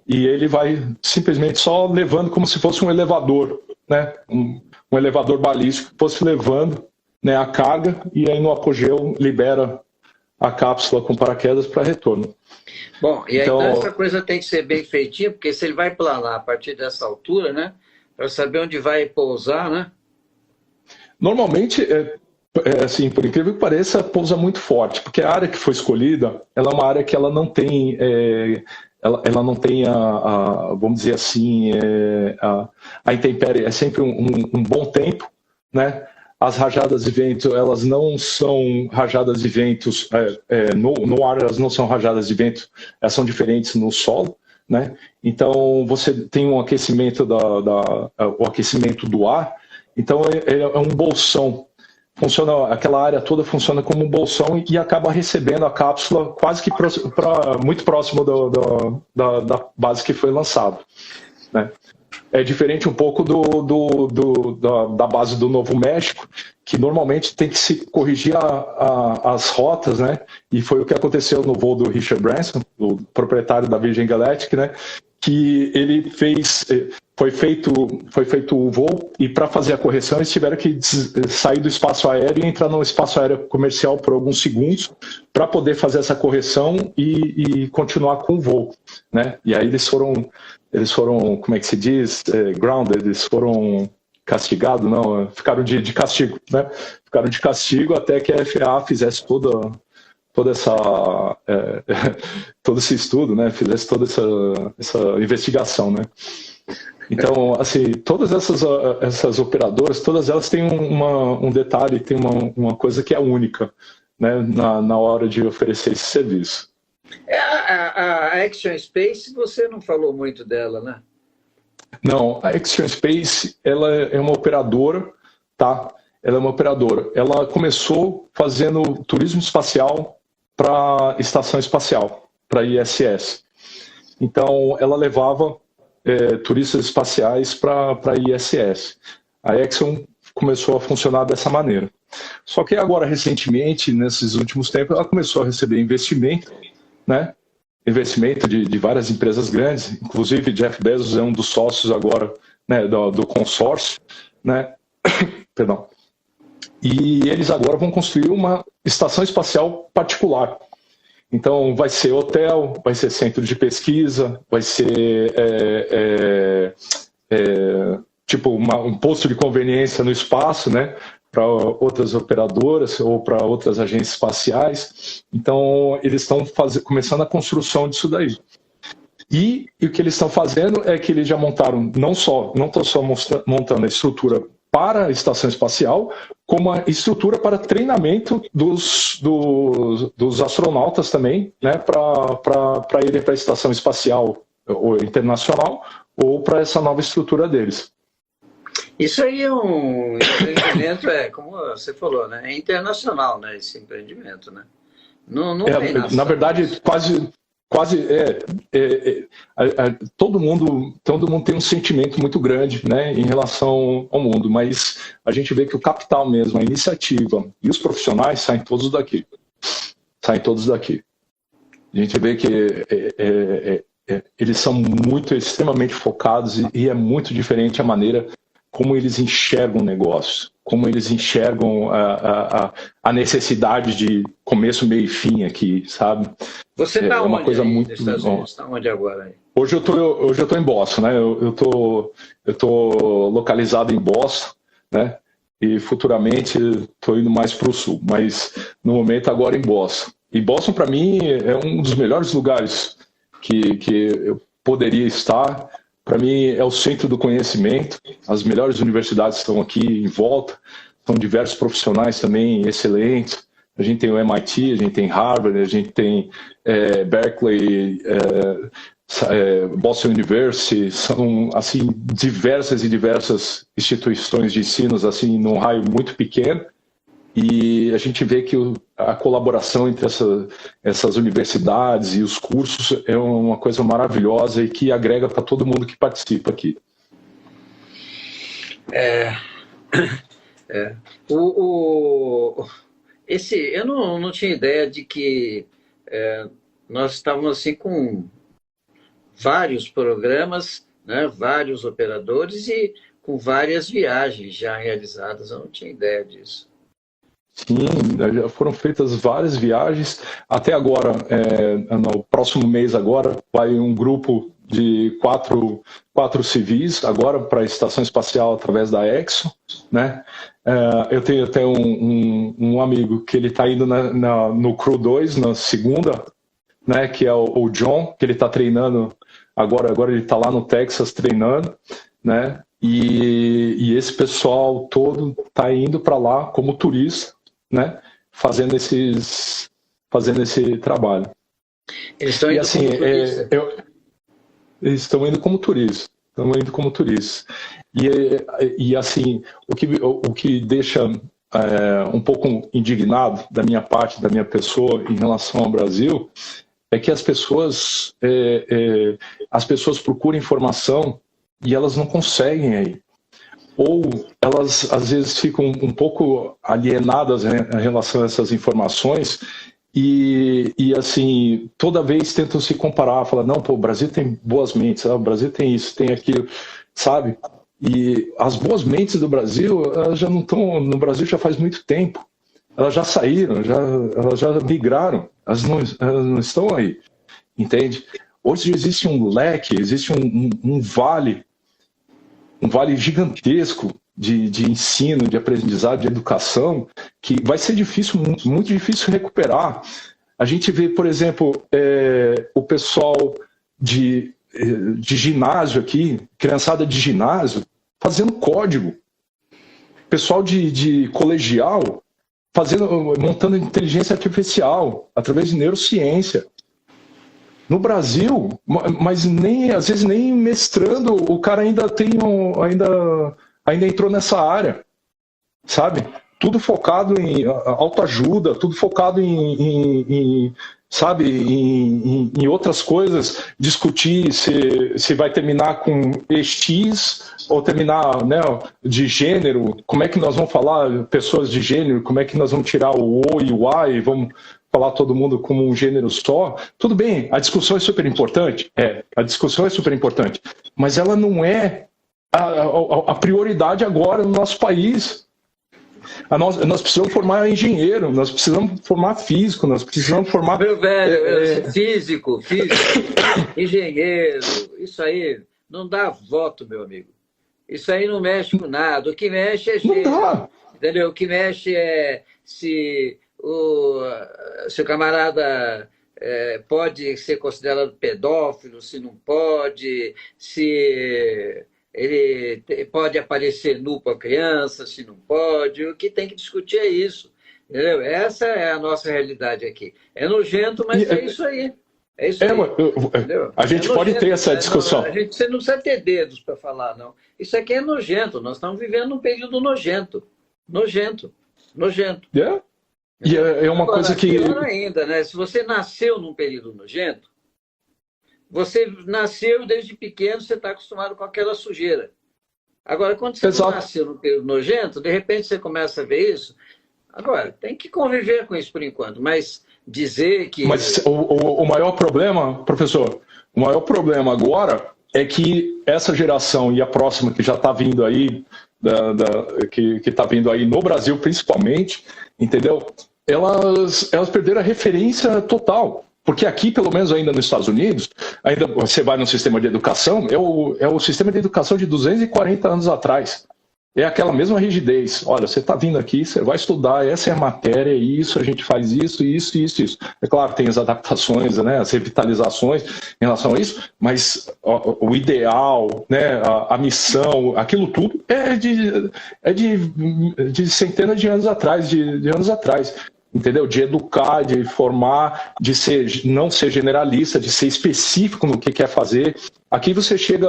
e ele vai simplesmente só levando como se fosse um elevador, né? Um elevador balístico que fosse levando, né, a carga e aí no apogeu libera a cápsula com paraquedas para retorno. Bom, e aí então, essa coisa tem que ser bem feitinha, porque se ele vai planar a partir dessa altura, né, para saber onde vai pousar, né? Normalmente, assim, por incrível que pareça, pousa muito forte, porque a área que foi escolhida, ela é uma área que ela não tem, ela não tem vamos dizer assim, a intempérie, é sempre um bom tempo, né? As rajadas de vento, elas não são rajadas de ventos, no ar elas não são rajadas de vento, elas são diferentes no solo, né? Então você tem um aquecimento o aquecimento do ar, então é um bolsão. Aquela área toda funciona como um bolsão e acaba recebendo a cápsula quase que muito próximo da base que foi lançada, né? É diferente um pouco da base do Novo México, que normalmente tem que se corrigir as rotas, né? E foi o que aconteceu no voo do Richard Branson, o proprietário da Virgin Galactic, né? Que ele foi feito o voo e para fazer a correção eles tiveram que sair do espaço aéreo e entrar no espaço aéreo comercial por alguns segundos para poder fazer essa correção e continuar com o voo, né? E aí eles foram, como é que se diz, grounded, eles foram castigados, não, ficaram de castigo, né? Ficaram de castigo até que a FAA fizesse todo esse estudo, né? Fizesse toda essa investigação, né? Então, assim, todas essas operadoras, todas elas têm um detalhe, tem uma coisa que é única, né? Na hora de oferecer esse serviço. A Axiom Space, você não falou muito dela, né? Não, a Axiom Space, ela é uma operadora, tá? Ela é uma operadora. Ela começou fazendo turismo espacial para estação espacial, para ISS. Então, ela levava turistas espaciais para ISS. A Axiom começou a funcionar dessa maneira. Só que agora, recentemente, nesses últimos tempos, ela começou a receber investimento, né? investimento de várias empresas grandes, inclusive Jeff Bezos é um dos sócios agora, né, do consórcio, né? Perdão. E eles agora vão construir uma estação espacial particular. Então, vai ser hotel, vai ser centro de pesquisa, vai ser tipo um posto de conveniência no espaço, né, para outras operadoras ou para outras agências espaciais. Então, eles estão começando a construção disso daí. E o que eles estão fazendo é que eles já montaram, não estão só montando a estrutura para a estação espacial, como a estrutura para treinamento dos astronautas também, né, para irem para a estação espacial ou internacional ou para essa nova estrutura deles. Isso aí é um empreendimento, como você falou, né? É internacional, né, esse empreendimento, né? Não tem nação. Na verdade, quase todo mundo tem um sentimento muito grande, né, em relação ao mundo, mas a gente vê que o capital mesmo, a iniciativa e os profissionais saem todos daqui. A gente vê que eles são extremamente focados e é muito diferente a maneira como eles enxergam o negócio, como eles enxergam a necessidade de começo, meio e fim aqui, sabe? Você está uma onde coisa aí, muito nos Estados Unidos? Está onde agora? Aí? Hoje eu tô em Boston, né? Eu tô localizado em Boston, né? E futuramente estou indo mais para o sul, mas no momento agora em Boston. E Boston, para mim, é um dos melhores lugares que eu poderia estar. Para mim, é o centro do conhecimento. As melhores universidades estão aqui em volta. São diversos profissionais também excelentes. A gente tem o MIT, a gente tem Harvard, a gente tem Berkeley, Boston University. São assim diversas instituições de ensino, assim, num raio muito pequeno. E a gente vê que a colaboração entre essas universidades e os cursos é uma coisa maravilhosa e que agrega para todo mundo que participa aqui. Eu não tinha ideia de que nós estávamos assim com vários programas, né, vários operadores e com várias viagens já realizadas. Eu não tinha ideia disso. Sim, já foram feitas várias viagens. Até agora, no próximo mês agora, vai um grupo de quatro civis agora para a Estação Espacial através da Exo, né? Eu tenho até um amigo que ele está indo no Crew 2, na segunda, né? Que é o John, que ele está treinando agora ele está lá no Texas treinando, né? E esse pessoal todo está indo para lá como turista, né, fazendo esse trabalho. Eles estão indo como turista? Eles estão indo como turistas. E assim, o que deixa um pouco indignado da minha parte, da minha pessoa em relação ao Brasil, é que as pessoas procuram informação e elas não conseguem aí. Ou elas, às vezes, ficam um pouco alienadas em relação a essas informações e assim, toda vez tentam se comparar, falar, não, pô, o Brasil tem boas mentes, o Brasil tem isso, tem aquilo, sabe? E as boas mentes do Brasil, elas já não estão no Brasil já faz muito tempo. Elas já saíram, elas já migraram, elas não estão aí, entende? Hoje existe um leque, existe um vale gigantesco de ensino, de aprendizado, de educação, que vai ser difícil, muito difícil recuperar. A gente vê, por exemplo, o pessoal de ginásio aqui, criançada de ginásio, fazendo código. Pessoal de colegial montando inteligência artificial através de neurociência. No Brasil, mas às vezes nem mestrando, o cara ainda entrou nessa área, sabe? Tudo focado em autoajuda, tudo focado em outras coisas, discutir se vai terminar com EX ou terminar, né, de gênero, como é que nós vamos falar pessoas de gênero, como é que nós vamos tirar o O e o A e vamos falar todo mundo como um gênero só, tudo bem, a discussão é super importante, a discussão é super importante, mas ela não é a prioridade agora no nosso país. Nós precisamos formar engenheiro, nós precisamos formar físico, nós precisamos formar... Meu velho, físico, engenheiro, isso aí não dá voto, meu amigo. Isso aí não mexe com nada. O que mexe é gênero, entendeu? O que mexe é se o camarada pode ser considerado pedófilo, se não pode, se ele pode aparecer nu para criança, se não pode. O que tem que discutir é isso, entendeu? Essa é a nossa realidade aqui. É nojento, mas é isso aí. É isso aí. A gente pode ter essa discussão. Você não precisa ter dedos para falar, não. Isso aqui é nojento. Nós estamos vivendo um período nojento. Nojento. E é uma coisa que... Pior ainda, né? Se você nasceu num período nojento, você nasceu desde pequeno, você está acostumado com aquela sujeira. Agora, quando você não nasceu num período nojento, de repente você começa a ver isso. Agora, tem que conviver com isso por enquanto, mas dizer que... Mas o maior problema, professor, o maior problema agora é que essa geração e a próxima que já está vindo aí, que está vindo aí no Brasil principalmente, entendeu? Elas perderam a referência total. Porque aqui, pelo menos ainda nos Estados Unidos, ainda você vai no sistema de educação, é o sistema de educação de 240 anos atrás. É aquela mesma rigidez. Olha, você está vindo aqui, você vai estudar, essa é a matéria, isso, a gente faz isso. É claro, tem as adaptações, né, as revitalizações em relação a isso, mas o ideal, né, a missão, aquilo tudo é de centenas de anos atrás, de anos atrás. Entendeu? De educar, de formar, não ser generalista, de ser específico no que quer fazer. Aqui você chega,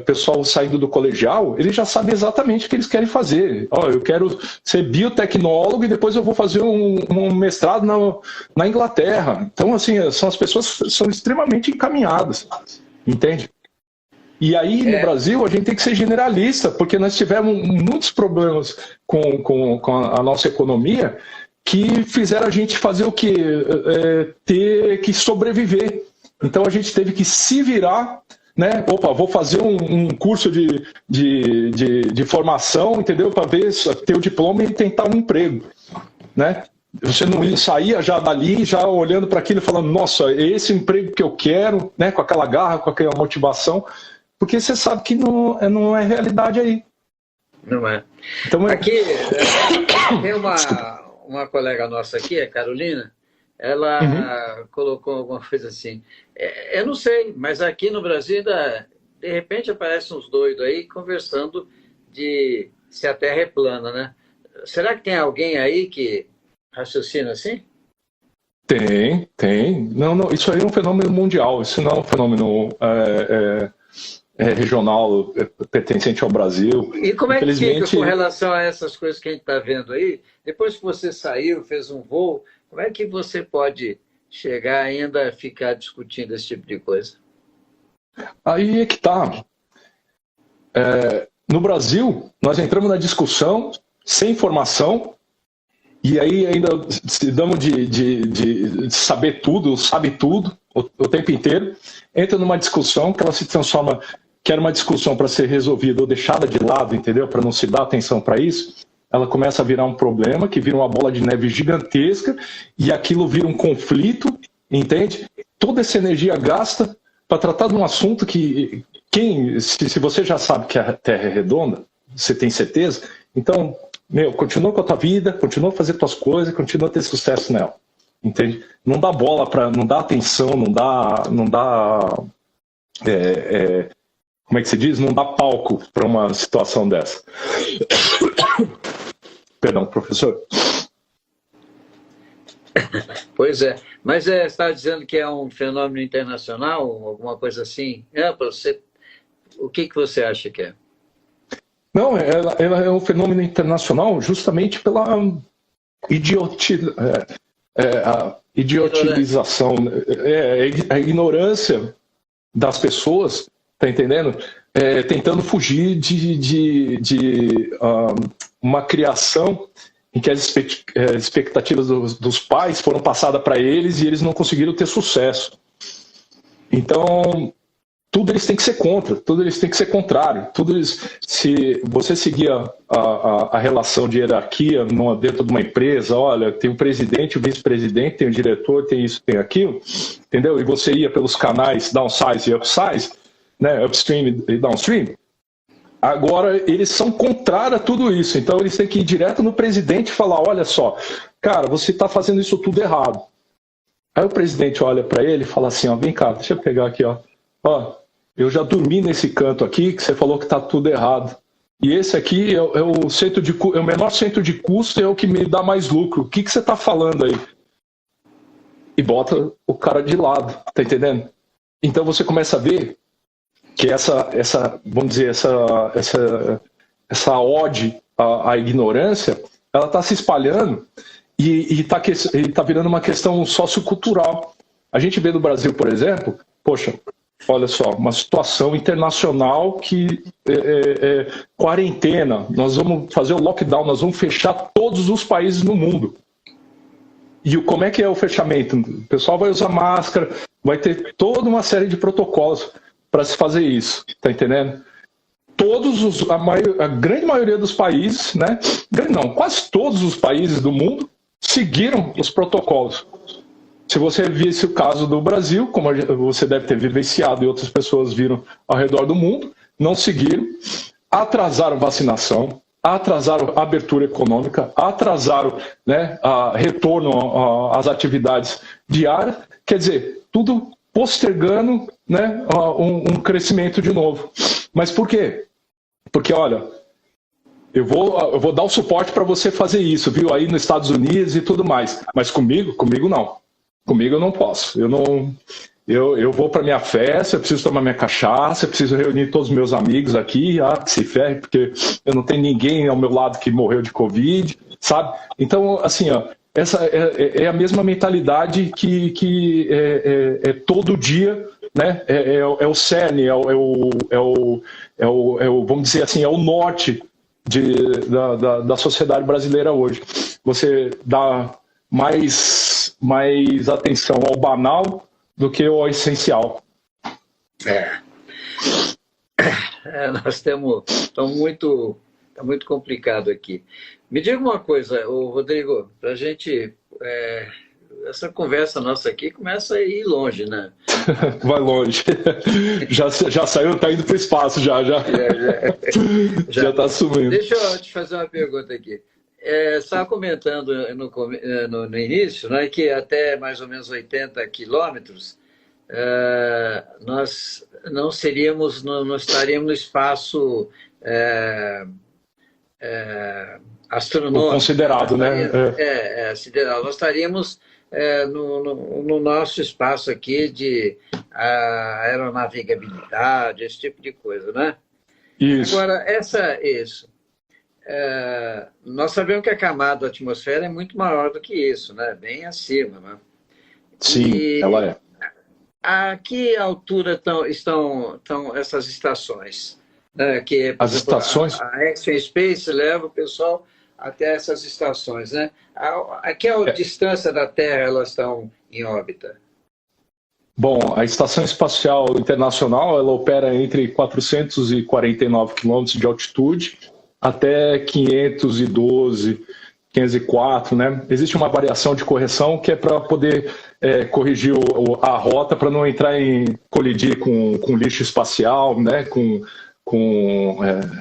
pessoal saindo do colegial, eles já sabem exatamente o que eles querem fazer. Eu quero ser biotecnólogo e depois eu vou fazer um mestrado na Inglaterra. Então, assim, as pessoas são extremamente encaminhadas, entende? E aí, no Brasil, a gente tem que ser generalista, porque nós tivemos muitos problemas com a nossa economia que fizeram a gente fazer o quê? Ter que sobreviver. Então, a gente teve que se virar, né? Vou fazer um curso de formação, entendeu? Para ver, ter o diploma e tentar um emprego, né? Você não saía já dali, já olhando para aquilo e falando, nossa, é esse emprego que eu quero, né? Com aquela garra, com aquela motivação, porque você sabe que não é realidade aí. Não é. Então, aqui tem uma colega nossa aqui, a Carolina, ela colocou alguma coisa assim. Eu não sei, mas aqui no Brasil ainda, de repente aparecem uns doidos aí conversando de se a Terra é plana, né? Será que tem alguém aí que raciocina assim? Tem. Não, isso aí é um fenômeno mundial, isso não é um fenômeno regional, pertencente ao Brasil. E como é que fica com relação a essas coisas que a gente está vendo aí? Depois que você saiu, fez um voo, como é que você pode chegar ainda a ficar discutindo esse tipo de coisa? Aí é que tá. No Brasil, nós entramos na discussão sem informação e aí ainda se damos de saber tudo, sabe tudo o tempo inteiro. Entra numa discussão que ela se transforma, que era uma discussão para ser resolvida ou deixada de lado, entendeu? Para não se dar atenção para isso. Ela começa a virar um problema, que vira uma bola de neve gigantesca, e aquilo vira um conflito, entende? Toda essa energia gasta para tratar de um assunto que, se você já sabe que a Terra é redonda, você tem certeza, então, continua com a tua vida, continua a fazer tuas coisas, continua a ter sucesso nela, entende? Não dá bola não dá atenção, não dá como é que se diz? Não dá palco para uma situação dessa. Perdão, professor. Pois é. Mas você está dizendo que é um fenômeno internacional, alguma coisa assim? O que você acha que é? Não, ela é um fenômeno internacional justamente pela idiotização, a ignorância das pessoas. Tá entendendo? Tentando fugir de uma criação em que as expectativas dos pais foram passadas para eles e eles não conseguiram ter sucesso. Então, tudo eles têm que ser contra, tudo eles têm que ser contrário. Se você seguir a relação de hierarquia dentro de uma empresa, olha, tem o presidente, o vice-presidente, tem o diretor, tem isso, tem aquilo, entendeu? E você ia pelos canais downsize e upsize, né, upstream e downstream, agora eles são contrários a tudo isso. Então eles têm que ir direto no presidente e falar, olha só, cara, você está fazendo isso tudo errado. Aí o presidente olha para ele e fala assim, ó, vem cá, deixa eu pegar aqui, ó, eu já dormi nesse canto aqui que você falou que está tudo errado. E esse aqui é o menor centro de custo e é o que me dá mais lucro. O que você está falando aí? E bota o cara de lado, tá entendendo? Então você começa a ver que vamos dizer, essa ode à ignorância, ela está se espalhando e está virando uma questão sociocultural. A gente vê no Brasil, por exemplo, poxa, olha só, uma situação internacional que quarentena, nós vamos fazer o lockdown, nós vamos fechar todos os países no mundo. E como é que é o fechamento? O pessoal vai usar máscara, vai ter toda uma série de protocolos para se fazer isso, tá entendendo? A grande maioria dos países, né? Não, quase todos os países do mundo seguiram os protocolos. Se você visse o caso do Brasil, como você deve ter vivenciado e outras pessoas viram ao redor do mundo, não seguiram, atrasaram vacinação, atrasaram a abertura econômica, atrasaram, né, retorno às atividades diárias, quer dizer, tudo postergando, né, um crescimento de novo. Mas por quê? Porque, olha, eu vou dar o suporte para você fazer isso, viu? Aí nos Estados Unidos e tudo mais. Mas comigo não. Comigo eu não posso. Eu vou para minha festa, eu preciso tomar minha cachaça, eu preciso reunir todos os meus amigos aqui, que se ferre, porque eu não tenho ninguém ao meu lado que morreu de Covid, sabe? Então, assim, ó, essa é a mesma mentalidade que é todo dia, né? É o cerne, vamos dizer assim, é o norte da sociedade brasileira hoje. Você dá mais atenção ao banal do que ao essencial. Nós estamos muito complicado aqui. Me diga uma coisa, Rodrigo, para a gente... essa conversa nossa aqui começa a ir longe, né? Vai longe. Já saiu, está indo para o espaço, já está subindo. Deixa eu te fazer uma pergunta aqui. Você estava comentando no início, né, que até mais ou menos 80 quilômetros nós não estaríamos no espaço astronômico. Considerado, né? Sideral. Nós estaríamos no nosso espaço aqui de aeronavegabilidade, esse tipo de coisa, né? Isso. Agora, nós sabemos que a camada da atmosfera é muito maior do que isso, né? Bem acima, né? Sim, ela é. A que altura estão essas estações? Que, por exemplo, estações? A Axiom Space leva o pessoal até essas estações, né? A que distância da Terra elas estão em órbita? Bom, a Estação Espacial Internacional ela opera entre 449 quilômetros de altitude até 512, 504, né? Existe uma variação de correção que é para poder corrigir a rota para não colidir com lixo espacial, né? Com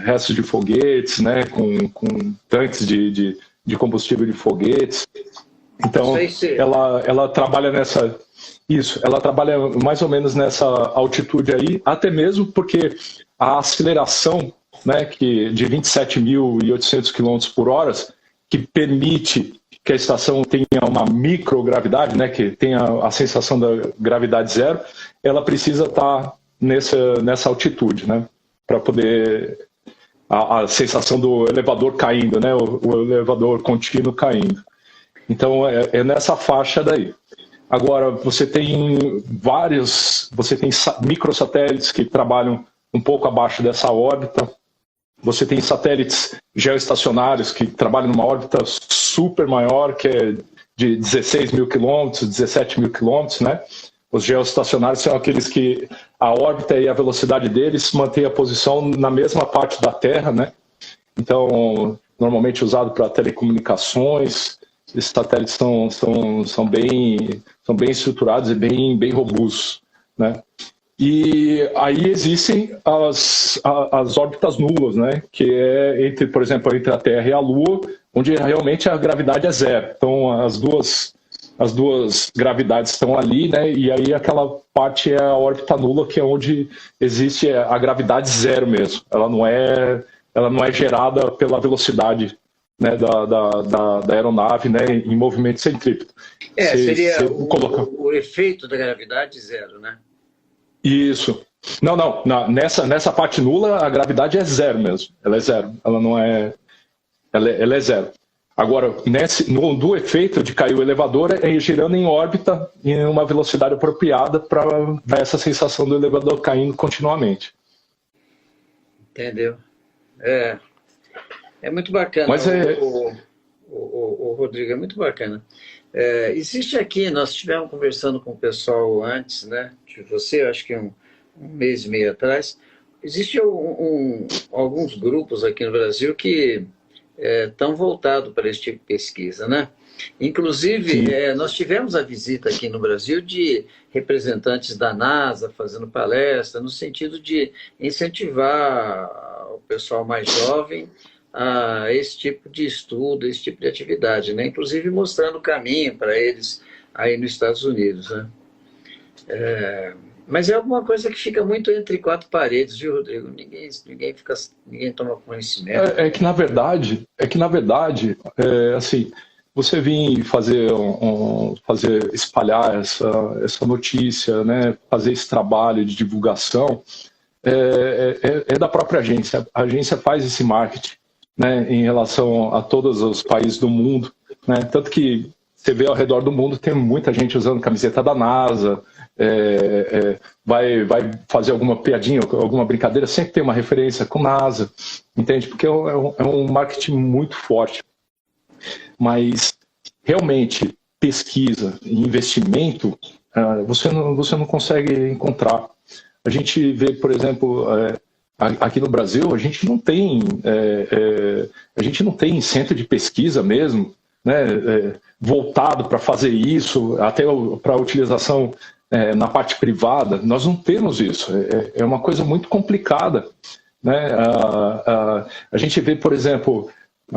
restos de foguetes, né? Com tanques de combustível de foguetes. Então, ela trabalha ela trabalha mais ou menos nessa altitude aí, até mesmo porque a aceleração, né, de 27.800 km por hora, que permite que a estação tenha uma microgravidade, né, que tenha a sensação da gravidade zero, ela precisa estar nessa altitude, né, para poder a sensação do elevador caindo, né, o elevador contínuo caindo. Então é nessa faixa daí. Agora você tem microsatélites que trabalham um pouco abaixo dessa órbita. Você tem satélites geoestacionários que trabalham numa órbita super maior, que é de 16 mil quilômetros, 17 mil quilômetros, né? Os geoestacionários são aqueles que a órbita e a velocidade deles mantêm a posição na mesma parte da Terra, né? Então, normalmente usado para telecomunicações. Esses satélites são bem estruturados e bem robustos, né? E aí existem as órbitas nulas, né? Que é, por exemplo, entre a Terra e a Lua, onde realmente a gravidade é zero. Então, as duas gravidades estão ali, né? E aí aquela parte é a órbita nula, que é onde existe a gravidade zero mesmo. Ela não é gerada pela velocidade, né, da aeronave, né, em movimento centrípeto. Seria o efeito da gravidade zero, né? Isso. Não. Nessa parte nula, a gravidade é zero mesmo. Ela é zero. Ela não é... Ela é zero. Agora, do efeito de cair o elevador, é girando em órbita em uma velocidade apropriada para dar essa sensação do elevador caindo continuamente. Entendeu? É muito bacana. Mas o Rodrigo, é muito bacana. Existe aqui, nós estivemos conversando com o pessoal antes, né, de você, acho que um mês e meio atrás. Existem alguns grupos aqui no Brasil que estão voltados para esse tipo de pesquisa, né? Inclusive, nós tivemos a visita aqui no Brasil de representantes da NASA fazendo palestra, no sentido de incentivar o pessoal mais jovem a esse tipo de estudo, esse tipo de atividade, né? Inclusive mostrando o caminho para eles aí nos Estados Unidos, né? Mas é alguma coisa que fica muito entre quatro paredes, viu, Rodrigo? Ninguém toma conhecimento. É que na verdade, assim, você vir espalhar essa notícia, né, fazer esse trabalho de divulgação, é da própria agência. A agência faz esse marketing, né, em relação a todos os países do mundo, né? Tanto que você vê ao redor do mundo, tem muita gente usando camiseta da NASA, vai fazer alguma piadinha, alguma brincadeira, sempre tem uma referência com NASA, entende? Porque é um marketing muito forte. Mas, realmente, pesquisa e investimento, você não consegue encontrar. A gente vê, por exemplo, aqui no Brasil, a gente não tem centro de pesquisa mesmo, né, voltado para fazer isso, até para utilização na parte privada. Nós não temos isso. É uma coisa muito complicada, né? A gente vê, por exemplo,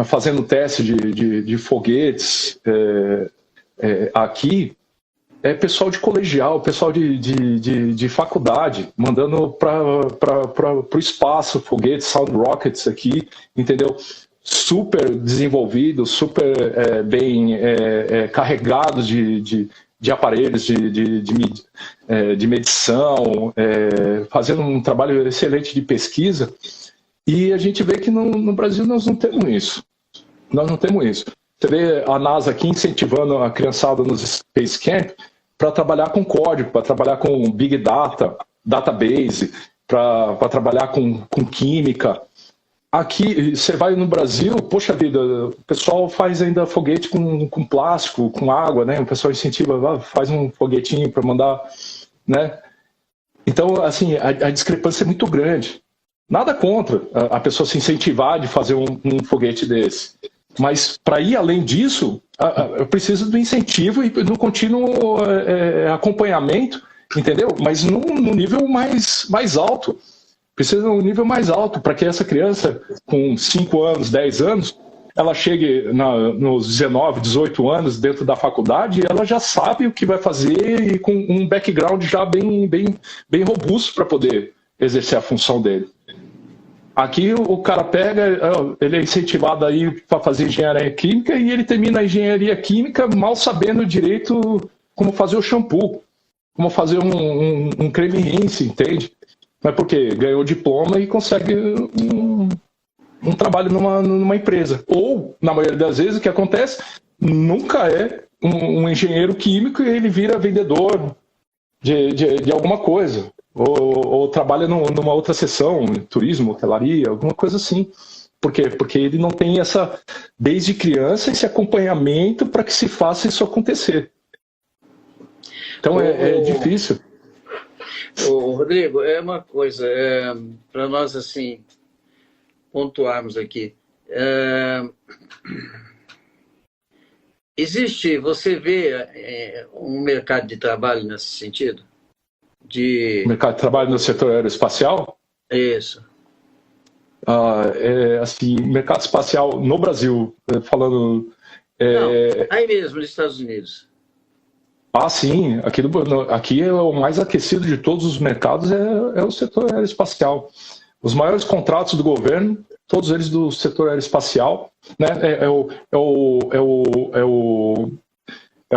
fazendo teste de foguetes aqui, pessoal de colegial, pessoal de faculdade, mandando para o espaço foguetes, sound rockets aqui, entendeu? Super desenvolvidos, super bem carregados de aparelhos de medição, fazendo um trabalho excelente de pesquisa. E a gente vê que no Brasil nós não temos isso. Nós não temos isso. Você vê a NASA aqui incentivando a criançada nos Space Camp para trabalhar com código, para trabalhar com Big Data, database, para trabalhar com química. Aqui, você vai no Brasil, poxa vida, o pessoal faz ainda foguete com plástico, com água, né? O pessoal incentiva, faz um foguetinho para mandar, né? Então, assim, a discrepância é muito grande. Nada contra a pessoa se incentivar de fazer um foguete desse. Mas, para ir além disso, eu preciso do incentivo e do contínuo acompanhamento, entendeu? Mas num nível mais alto. Precisa de um nível mais alto para que essa criança, com 5 anos, 10 anos, ela chegue nos 19, 18 anos dentro da faculdade e ela já sabe o que vai fazer e com um background já bem robusto para poder exercer a função dele. Aqui o cara ele é incentivado aí para fazer engenharia química e ele termina a engenharia química mal sabendo direito como fazer o shampoo, como fazer um creme rinse, entende? Mas por quê? Ganhou o diploma e consegue um trabalho numa empresa. Ou, na maioria das vezes, o que acontece nunca é um engenheiro químico e ele vira vendedor de alguma coisa. Ou trabalha numa outra seção, turismo, hotelaria, alguma coisa assim. Por quê? Porque ele não tem desde criança, esse acompanhamento para que se faça isso acontecer. Então é difícil. Rodrigo, é uma coisa, para nós assim, pontuarmos aqui. Você vê um mercado de trabalho nesse sentido? Mercado de trabalho no setor aeroespacial? Isso. Assim, mercado espacial no Brasil, falando... Não, aí mesmo, nos Estados Unidos. Sim. Aqui é o mais aquecido de todos os mercados, é o setor aeroespacial. Os maiores contratos do governo, todos eles do setor aeroespacial, né? É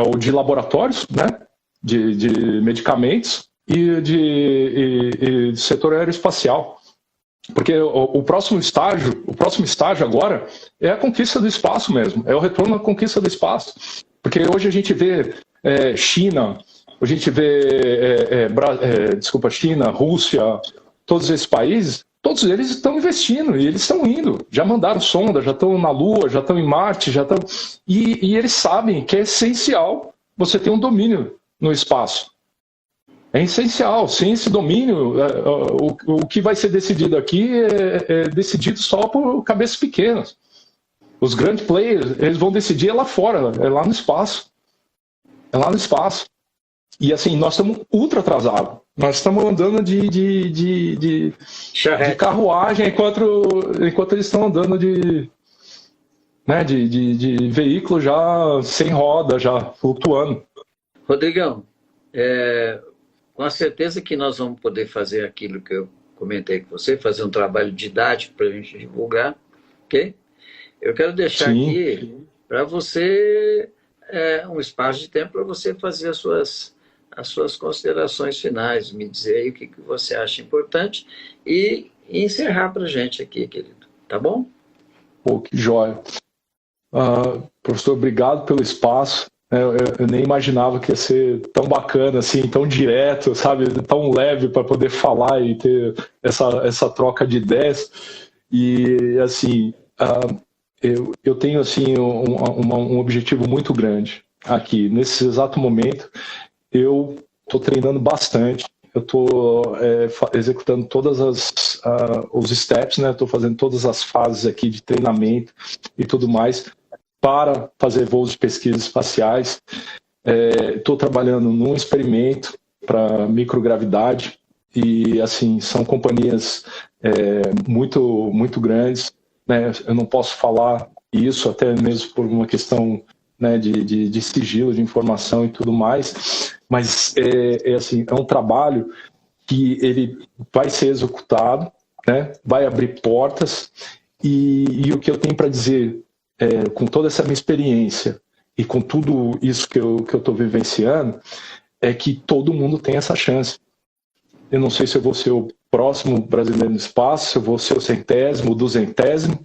o de laboratórios, né? De medicamentos e de setor aeroespacial. Porque o próximo estágio agora é a conquista do espaço mesmo, é o retorno à conquista do espaço. Porque hoje a gente vê China, a gente vê China, Rússia, todos esses países, todos eles estão investindo e eles estão indo. Já mandaram sonda, já estão na Lua, já estão em Marte, já estão... E eles sabem que é essencial você ter um domínio no espaço. É essencial. Sem esse domínio, o que vai ser decidido aqui é decidido só por cabeças pequenas. Os grandes players, eles vão decidir lá fora, é lá no espaço. É lá no espaço. E assim, nós estamos ultra atrasados. Nós estamos andando de carruagem enquanto eles estão andando de veículo já sem roda, já flutuando. Rodrigão, com a certeza que nós vamos poder fazer aquilo que eu comentei com você, fazer um trabalho didático para a gente divulgar, ok? Eu quero deixar aqui para você um espaço de tempo para você fazer as suas considerações finais, me dizer aí o que você acha importante e encerrar para a gente aqui, querido. Tá bom? Pô, que joia. Professor, obrigado pelo espaço. Eu nem imaginava que ia ser tão bacana, assim, tão direto, sabe, tão leve para poder falar e ter essa troca de ideias. E, assim, eu tenho, assim, um objetivo muito grande aqui. Nesse exato momento, eu estou treinando bastante. Eu estou executando todas os steps, né? Estou fazendo todas as fases aqui de treinamento e tudo mais para fazer voos de pesquisa espaciais. Estou trabalhando num experimento para microgravidade e, assim, são companhias muito, muito grandes, né? Eu não posso falar isso, até mesmo por uma questão, né, de sigilo, de informação e tudo mais, mas assim, é um trabalho que ele vai ser executado, né? Vai abrir portas e o que eu tenho para dizer com toda essa minha experiência e com tudo isso que eu estou vivenciando, é que todo mundo tem essa chance. Eu não sei se eu vou ser o próximo brasileiro no espaço, se eu vou ser o 100º, o 200º.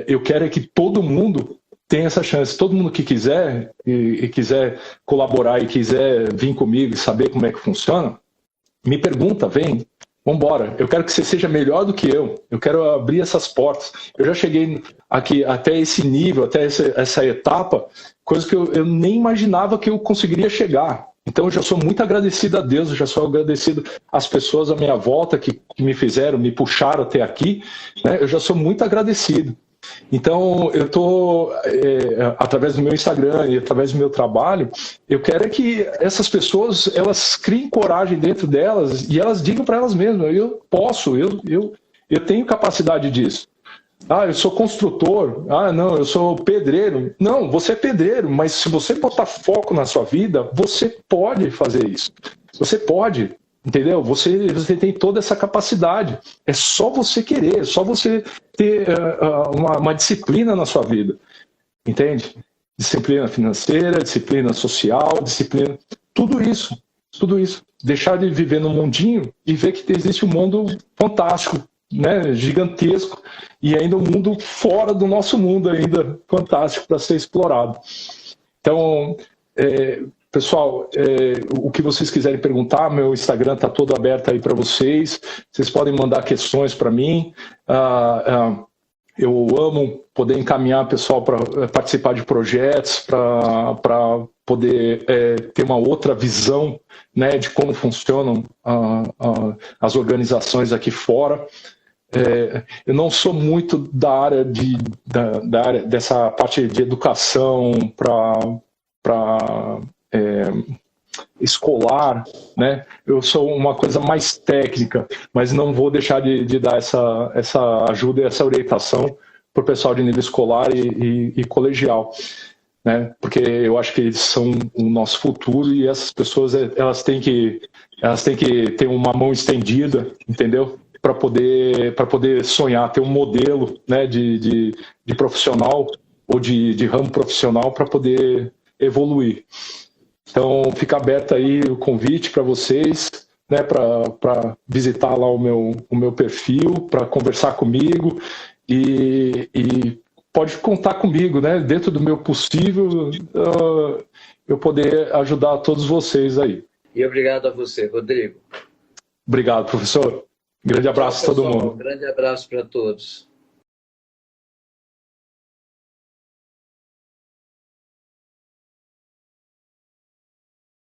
Eu quero que todo mundo tenha essa chance. Todo mundo que quiser e quiser colaborar e quiser vir comigo e saber como é que funciona, me pergunta, vem. Vamos embora. Eu quero que você seja melhor do que eu. Eu quero abrir essas portas. Eu já cheguei aqui até esse nível, até essa etapa, coisa que eu nem imaginava que eu conseguiria chegar. Então eu já sou muito agradecido a Deus, eu já sou agradecido às pessoas à minha volta que me fizeram, me puxaram até aqui, né? Eu já sou muito agradecido. Então, eu estou, através do meu Instagram e através do meu trabalho, eu quero que essas pessoas, elas criem coragem dentro delas e elas digam para elas mesmas, eu posso, eu tenho capacidade disso. Eu sou construtor. Não, eu sou pedreiro. Não, você é pedreiro, mas se você botar foco na sua vida, você pode fazer isso. Você pode. Entendeu? Você tem toda essa capacidade. É só você querer, é só você ter uma disciplina na sua vida. Entende? Disciplina financeira, disciplina social, disciplina... Tudo isso. Tudo isso. Deixar de viver no mundinho e ver que existe um mundo fantástico, né? Gigantesco, e ainda um mundo fora do nosso mundo ainda fantástico para ser explorado. Então... Pessoal, o que vocês quiserem perguntar, meu Instagram está todo aberto aí para vocês. Vocês podem mandar questões para mim. Eu amo poder encaminhar pessoal para participar de projetos, para poder ter uma outra visão, né, de como funcionam as organizações aqui fora. Eu não sou muito da área, dessa parte de educação para escolar, né? Eu sou uma coisa mais técnica, mas não vou deixar de dar essa ajuda e essa orientação para o pessoal de nível escolar e colegial, né? Porque eu acho que eles são o nosso futuro e essas pessoas elas têm que ter uma mão estendida, entendeu? Para poder sonhar, ter um modelo, né, de profissional ou de ramo profissional para poder evoluir. Então, fica aberto aí o convite para vocês, né, para visitar lá o meu perfil, para conversar comigo e pode contar comigo, né, dentro do meu possível, eu poder ajudar todos vocês aí. E obrigado a você, Rodrigo. Obrigado, professor. Grande abraço a todo mundo. Grande abraço para todos.